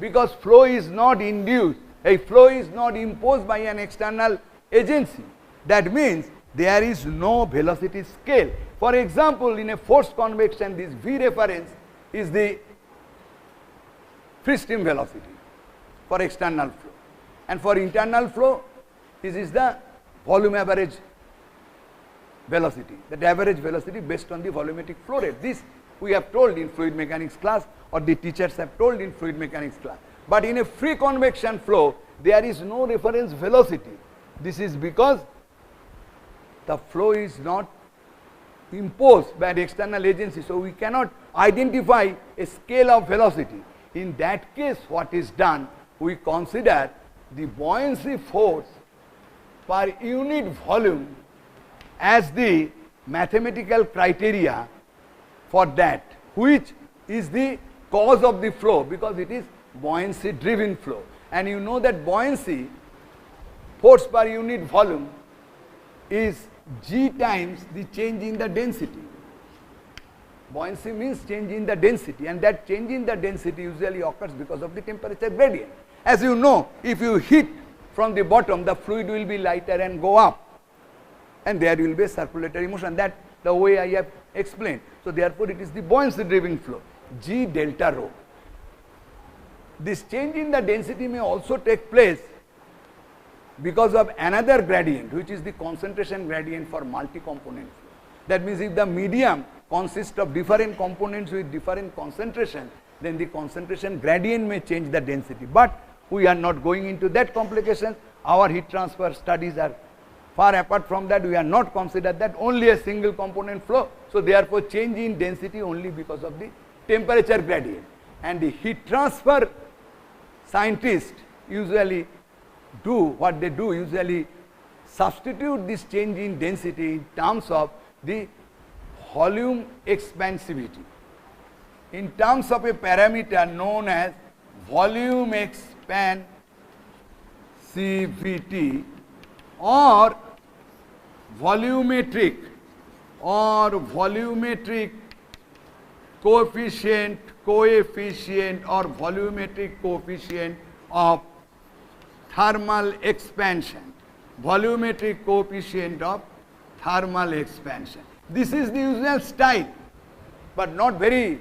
because flow is not induced, a flow is not imposed by an external agency. That means there is no velocity scale. For example, in a forced convection, this V reference is the free stream velocity for external flow, and for internal flow, this is the volume average velocity, that average velocity based on the volumetric flow rate. This we have told in fluid mechanics class, or the teachers have told in fluid mechanics class. But in a free convection flow, there is no reference velocity. This is because the flow is not imposed by the external agency, so we cannot identify a scale of velocity. In that case, what is done, we consider the buoyancy force per unit volume as the mathematical criteria for that, which is the cause of the flow, because it is buoyancy driven flow. And you know that buoyancy force per unit volume is G times the change in the density. Buoyancy means change in the density, and that change in the density usually occurs because of the temperature gradient. As you know, if you hit from the bottom, the fluid will be lighter and go up, and there will be a circulatory motion. That the way I have explained. So therefore, it is the buoyancy driven flow, G delta rho. This change in the density may also take place because of another gradient, which is the concentration gradient for multi-component flow. That means if the medium consists of different components with different concentration, then the concentration gradient may change the density. But we are not going into that complications. Our heat transfer studies are far apart from that. We are not considered that, only a single component flow. So therefore, change in density only because of the temperature gradient. And the heat transfer scientists usually do what they do, usually substitute this change in density in terms of the volume expansivity, in terms of a parameter known as volume expansivity, or volumetric coefficient or volumetric coefficient of thermal expansion, volumetric coefficient of thermal expansion. This is the usual style, but not very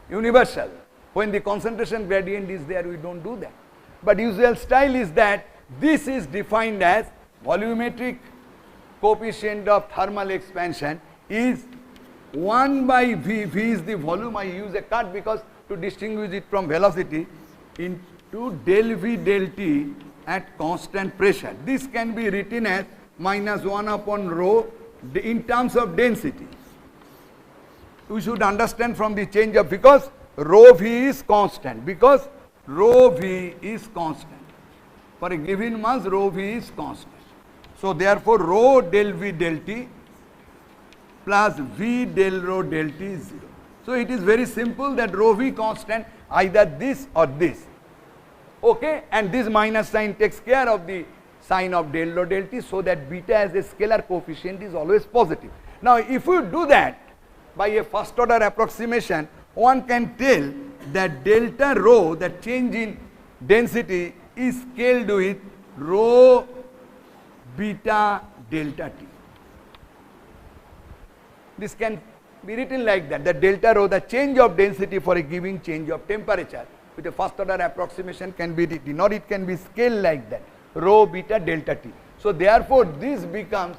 universal. When the concentration gradient is there, we don't do that. But usual style is that this is defined as volumetric coefficient of thermal expansion is 1 by V, V is the volume, I use a cut because to distinguish it from velocity, into del V del T at constant pressure. This can be written as minus 1 upon rho in terms of density. We should understand from the change of, because rho V is constant, because rho V is constant. For a given mass, rho V is constant. So therefore, rho del V del T plus V del rho del T is 0. So it is very simple that rho V constant, either this or this. Okay, and this minus sign takes care of the sign of del rho del T, so that beta as a scalar coefficient is always positive. Now if you do that by a first order approximation, one can tell that delta rho, the change in density, is scaled with rho beta delta T. This can be written like that, the delta rho, the change of density for a given change of temperature, with a first order approximation can be written, or it can be scaled like that, rho beta delta T. So therefore this becomes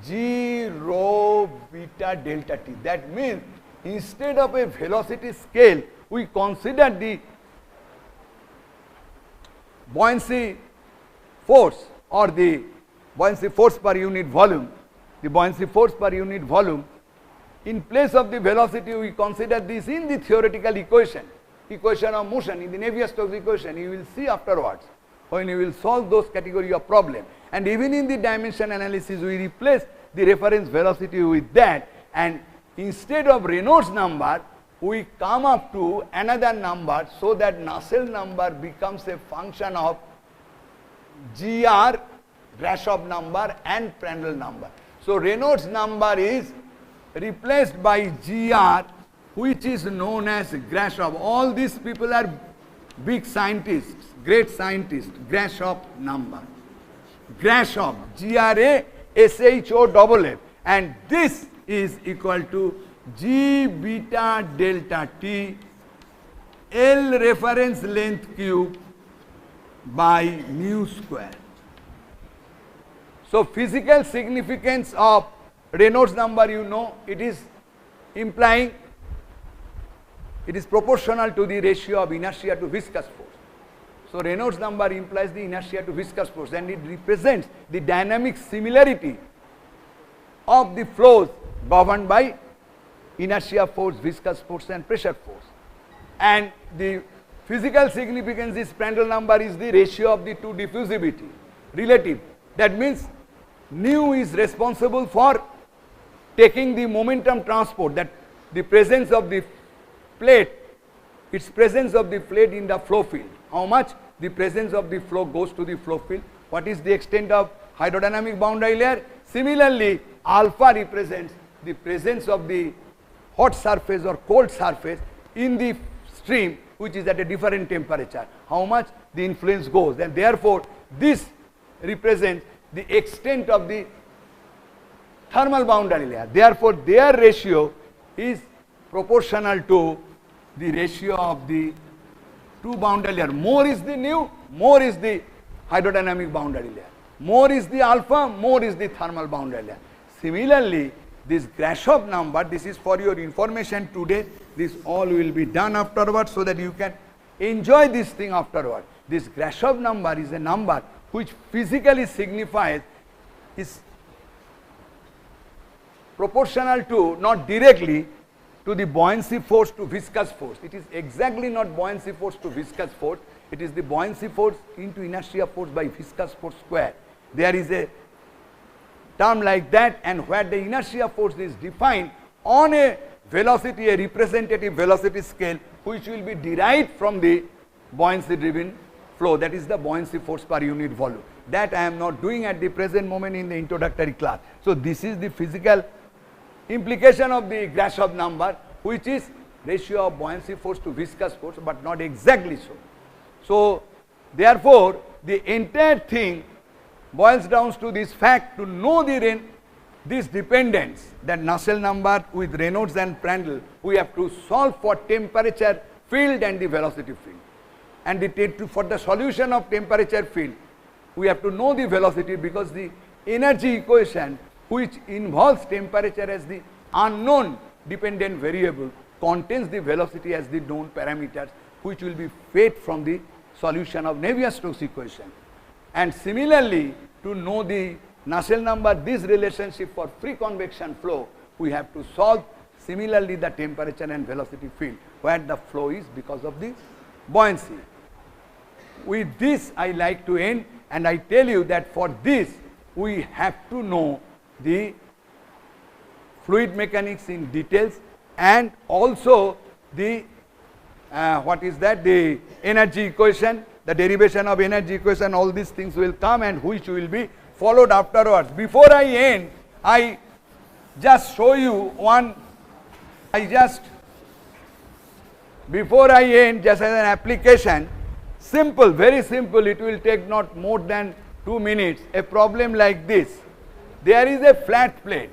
G rho beta delta T. That means instead of a velocity scale, we consider the buoyancy force, or the buoyancy force per unit volume, the buoyancy force per unit volume. In place of the velocity, we consider this in the theoretical equation of motion, in the Navier-Stokes equation. You will see afterwards when you will solve those category of problem. And even in the dimension analysis, we replace the reference velocity with that, and instead of Reynolds number, we come up to another number, so that Nusselt number becomes a function of GR, Grashof number, and Prandtl number. So Reynolds number is replaced by GR, which is known as Grashof. All these people are big scientists, great scientists. Grashof number. Grashof, Grashoff, and this is equal to G beta delta T L reference length cube by mu square. So physical significance of Reynolds number, you know, it is implying, it is proportional to the ratio of inertia to viscous force. So Reynolds number implies the inertia to viscous force, and it represents the dynamic similarity of the flows governed by inertia force, viscous force, and pressure force. And the physical significance is Prandtl number is the ratio of the two diffusivity, relative. That means nu is responsible for taking the momentum transport, that the presence of the plate, its presence of the plate in the flow field. How much the presence of the flow goes to the flow field, what is the extent of hydrodynamic boundary layer. Similarly, alpha represents the presence of the hot surface or cold surface in the stream, which is at a different temperature, how much the influence goes, and therefore this represents the extent of the thermal boundary layer. Therefore their ratio is proportional to the ratio of the two boundary layer. More is the nu, more is the hydrodynamic boundary layer. More is the alpha, more is the thermal boundary layer. Similarly, this Grashof number, this is for your information today, this all will be done afterwards, so that you can enjoy this thing afterward. This Grashof number is a number which physically signifies, is proportional to, not directly, to the buoyancy force to viscous force. It is exactly not buoyancy force to viscous force, it is the buoyancy force into inertia force by viscous force square. There is a term like that, and where the inertia force is defined on a velocity, a representative velocity scale, which will be derived from the buoyancy driven flow, that is the buoyancy force per unit volume. That I am not doing at the present moment in the introductory class. So this is the physical implication of the Grashof number, which is ratio of buoyancy force to viscous force, but not exactly so. So therefore the entire thing boils down to this fact, to know this dependence, that Nusselt number with Reynolds and Prandtl, we have to solve for temperature field and the velocity field. And for the solution of temperature field, we have to know the velocity, because the energy equation which involves temperature as the unknown dependent variable contains the velocity as the known parameters, which will be fed from the solution of Navier-Stokes equation. And similarly, to know the Nusselt number, this relationship for free convection flow, we have to solve similarly the temperature and velocity field, where the flow is because of the buoyancy. With this, I like to end, and I tell you that for this, we have to know the fluid mechanics in details, and also the the energy equation, the derivation of energy equation, all these things will come and which will be followed afterwards. Before I end, I just show you one, before I end, just as an application, simple, very simple, it will take not more than 2 minutes, a problem like this. There is a flat plate.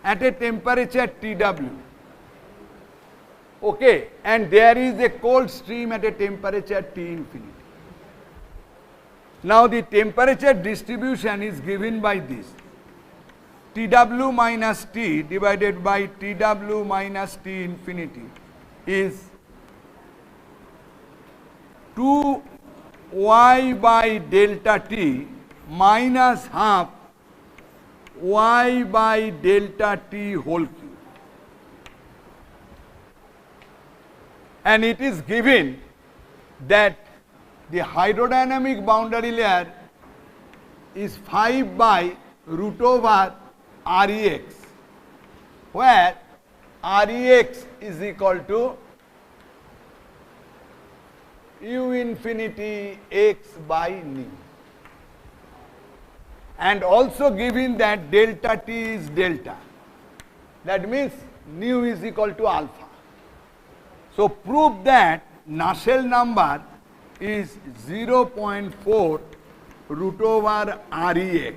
At a temperature Tw, okay, and there is a cold stream at a temperature T infinity. Now the temperature distribution is given by this, Tw minus T divided by Tw minus T infinity is 2y by delta T minus half y by delta T whole cube. And it is given that the hydrodynamic boundary layer is 5 by root over Rex, where Rex is equal to U infinity x by nu. And also given that delta T is delta. That means nu is equal to alpha. So prove that Nusselt number is 0.4 root over Rex,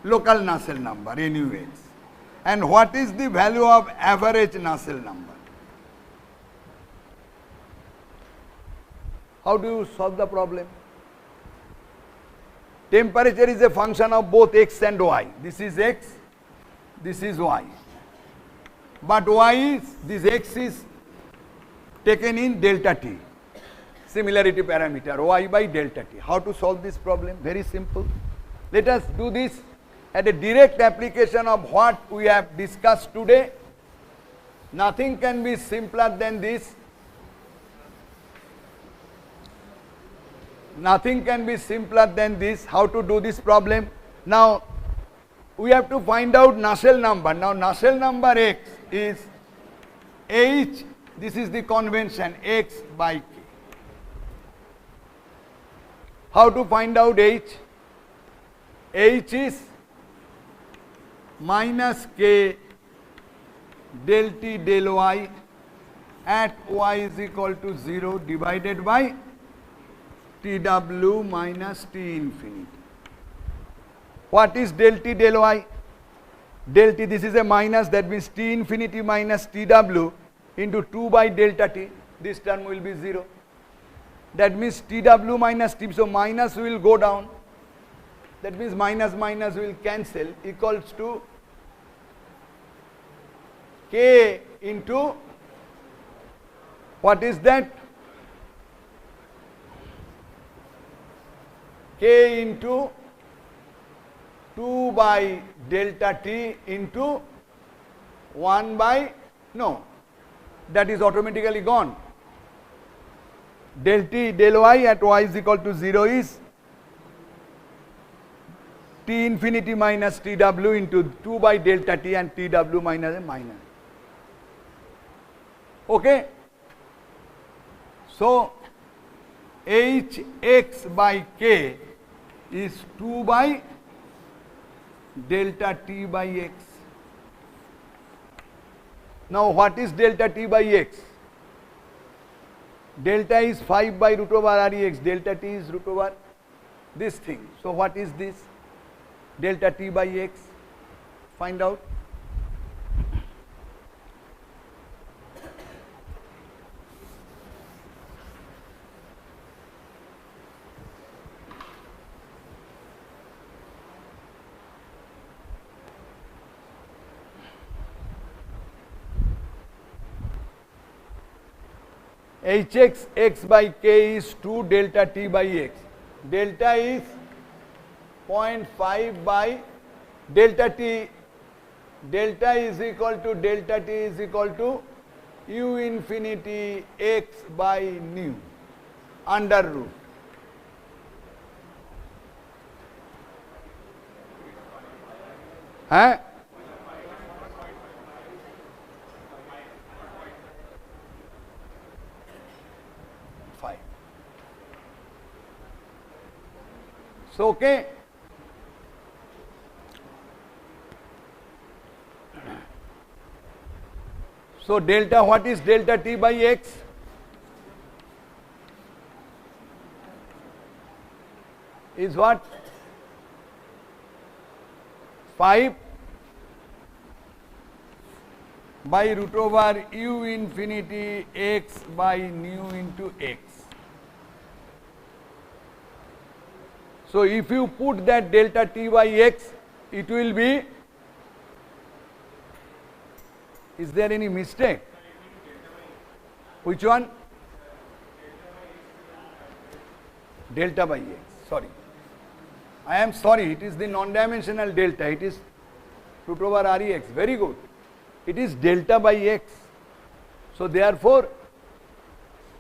local Nusselt number, NUX. And what is the value of average Nusselt number? How do you solve the problem? Temperature is a function of both x and y. This is x, this is y. But y is, this x is taken in delta T, similarity parameter, y by delta T. How to solve this problem? Very simple. Let us do this at a direct application of what we have discussed today. Nothing can be simpler than this. Nothing can be simpler than this. How to do this problem? Now, we have to find out Nusselt number. Now, Nusselt number x is h, this is the convention, x by k. How to find out h? H is minus k del t del y at y is equal to 0 divided by Tw minus T infinity. What is del T del y? Del T, this is a minus, that means T infinity minus Tw into 2 by delta T. This term will be 0. That means Tw minus T, so minus will go down. That means minus minus will cancel, equals to K into, what is that? K into 2 by delta T into 1 by, no, that is automatically gone. Del T del y at y is equal to 0 is T infinity minus Tw into 2 by delta T and Tw minus a minus. Okay? So, Hx by K is 2 by delta T by x. Now, what is delta T by x? Delta is 5 by root over Rex, delta T is root over this thing. So, what is this? Delta T by x, find out. hx x by k is 2 delta t by x. Delta is 0.5 by delta t. Delta is equal to u infinity x by nu under root. Huh? So, okay. So, delta, what is delta t by x? Is what? 5 by root over u infinity x by nu into x. So, if you put that delta t by x, it will be, is there any mistake? Which one? Delta by x, sorry. I am sorry, it is the non-dimensional delta, it is root over Rex, very good. It is delta by x. So, therefore,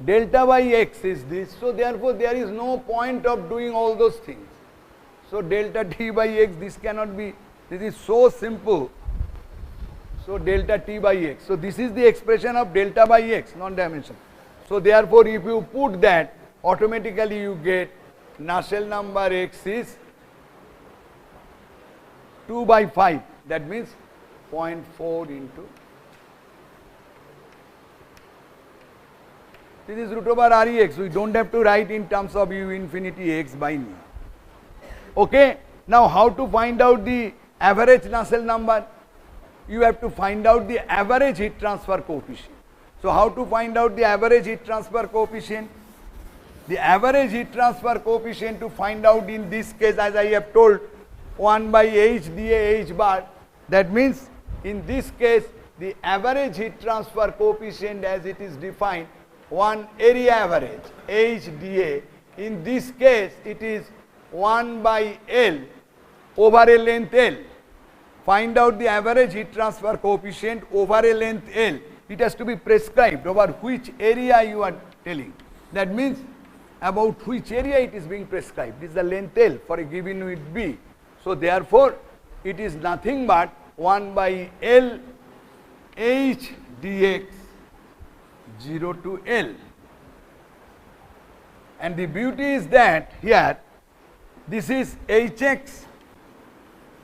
delta by x is this. So, therefore, there is no point of doing all those things. So, delta t by x, this cannot be, this is so simple. So, delta t by x. So, this is the expression of delta by x, non-dimensional. So, therefore, if you put that, automatically you get Nusselt number x is 2 by 5. That means 0.4 into. This is root over Rex. We don't have to write in terms of u infinity x by nu. Okay. Now, how to find out the average Nusselt number? You have to find out the average heat transfer coefficient. So, how to find out the average heat transfer coefficient? The average heat transfer coefficient to find out in this case, as I have told, 1 by h dA h bar. That means, in this case, the average heat transfer coefficient as it is defined, 1 area average h dA. In this case, it is 1 by L over a length L. Find out the average heat transfer coefficient over a length L. It has to be prescribed over which area you are telling. That means about which area it is being prescribed. This is the length L for a given unit B. So, therefore, it is nothing but 1 by L h dx 0 to L. And the beauty is that here this is hx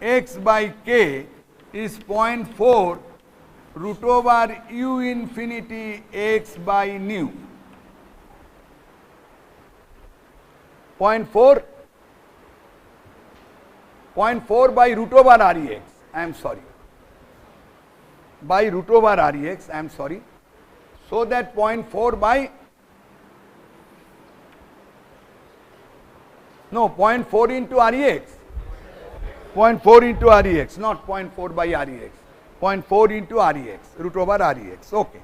x by k is 0.4 root over u infinity x by nu. 0.4 by root over Rex, I am sorry, by root over Rex, I am sorry. So that 0.4 by, no, 0.4 into Rex, 0.4 into Rex, not 0.4 by Rex, 0.4 into Rex, root over Rex, okay.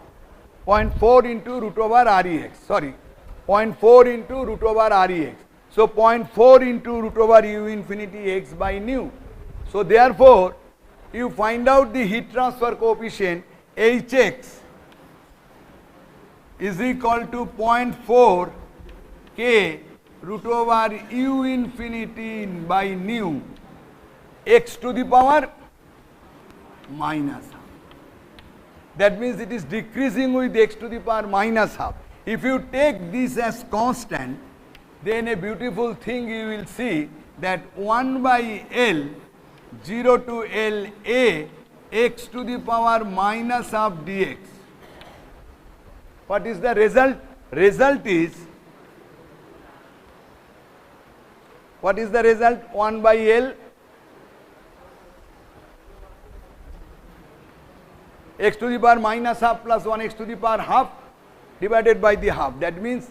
0.4 into root over Rex, sorry, 0.4 into root over Rex. So, 0.4 into root over u infinity x by nu. So, therefore, you find out the heat transfer coefficient Hx is equal to 0.4 k root over u infinity by nu x to the power minus half. That means it is decreasing with x to the power minus half. If you take this as constant, then a beautiful thing you will see that 1 by L 0 to L A x to the power minus half dx. What is the result? Result is, what is the result? 1 by L x to the power minus half plus 1 x to the power half divided by the half. That means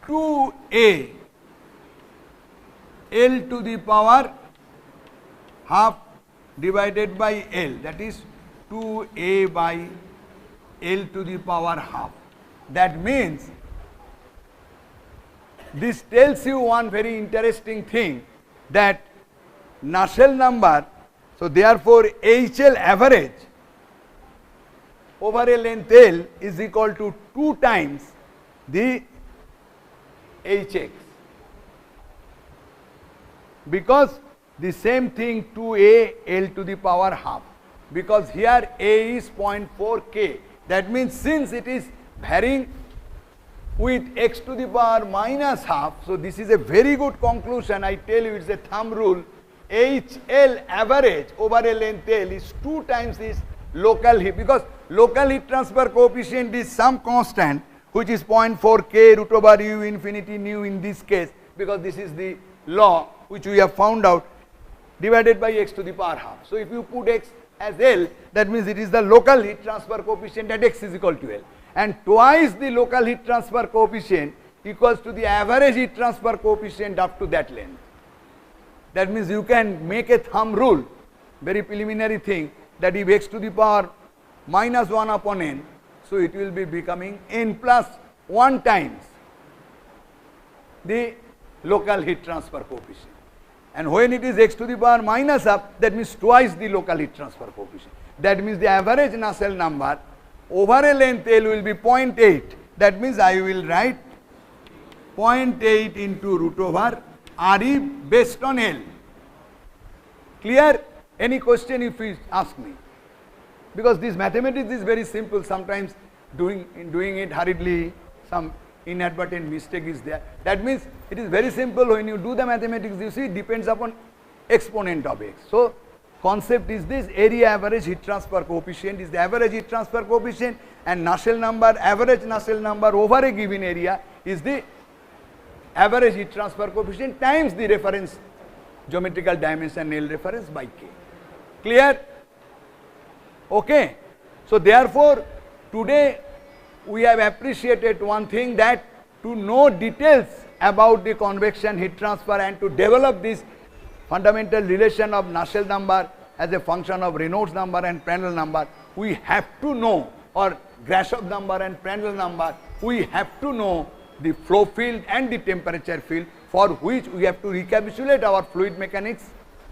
2a L to the power half divided by L, that is 2a by L to the power half. That means this tells you one very interesting thing, that Nusselt number, so therefore HL average over a length L is equal to 2 times the Hx, because the same thing 2a L to the power half, because here A is 0.4 K. That means since it is varying with x to the power minus half, so this is a very good conclusion. I tell you, it's a thumb rule. HL average over a length L is 2 times this local heat, because local heat transfer coefficient is some constant which is 0.4 K root over u infinity nu in this case, because this is the law which we have found out, divided by x to the power half. So if you put x as L, that means it is the local heat transfer coefficient at x is equal to L, and twice the local heat transfer coefficient equals to the average heat transfer coefficient up to that length. That means you can make a thumb rule, very preliminary thing, that if x to the power minus 1 upon n, so it will be becoming n plus 1 times the local heat transfer coefficient. And when it is x to the power minus up, that means twice the local heat transfer coefficient. That means the average Nusselt number over a length L will be 0.8. That means I will write 0.8 into root over Re based on L. Clear? Any question if you ask me? Because this mathematics is very simple. Sometimes doing it hurriedly, some inadvertent mistake is there. That means it is very simple. When you do the mathematics, you see it depends upon exponent of x. So concept is this: area average heat transfer coefficient is the average heat transfer coefficient, and Nusselt number, average Nusselt number over a given area is the average heat transfer coefficient times the reference geometrical dimension L reference by K. Clear? Okay. So therefore today we have appreciated one thing, that to know details about the convection heat transfer and to develop this fundamental relation of Nusselt number as a function of Reynolds number and Prandtl number, we have to know, or Grashof number and Prandtl number, we have to know the flow field and the temperature field, for which we have to recapitulate our fluid mechanics,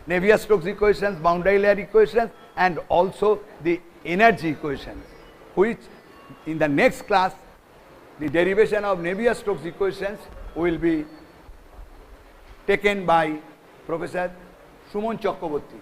Navier-Stokes equations, boundary layer equations, and also the energy equations, which in the next class the derivation of Navier-Stokes equations will be taken by Professor Sumon Chakraborty.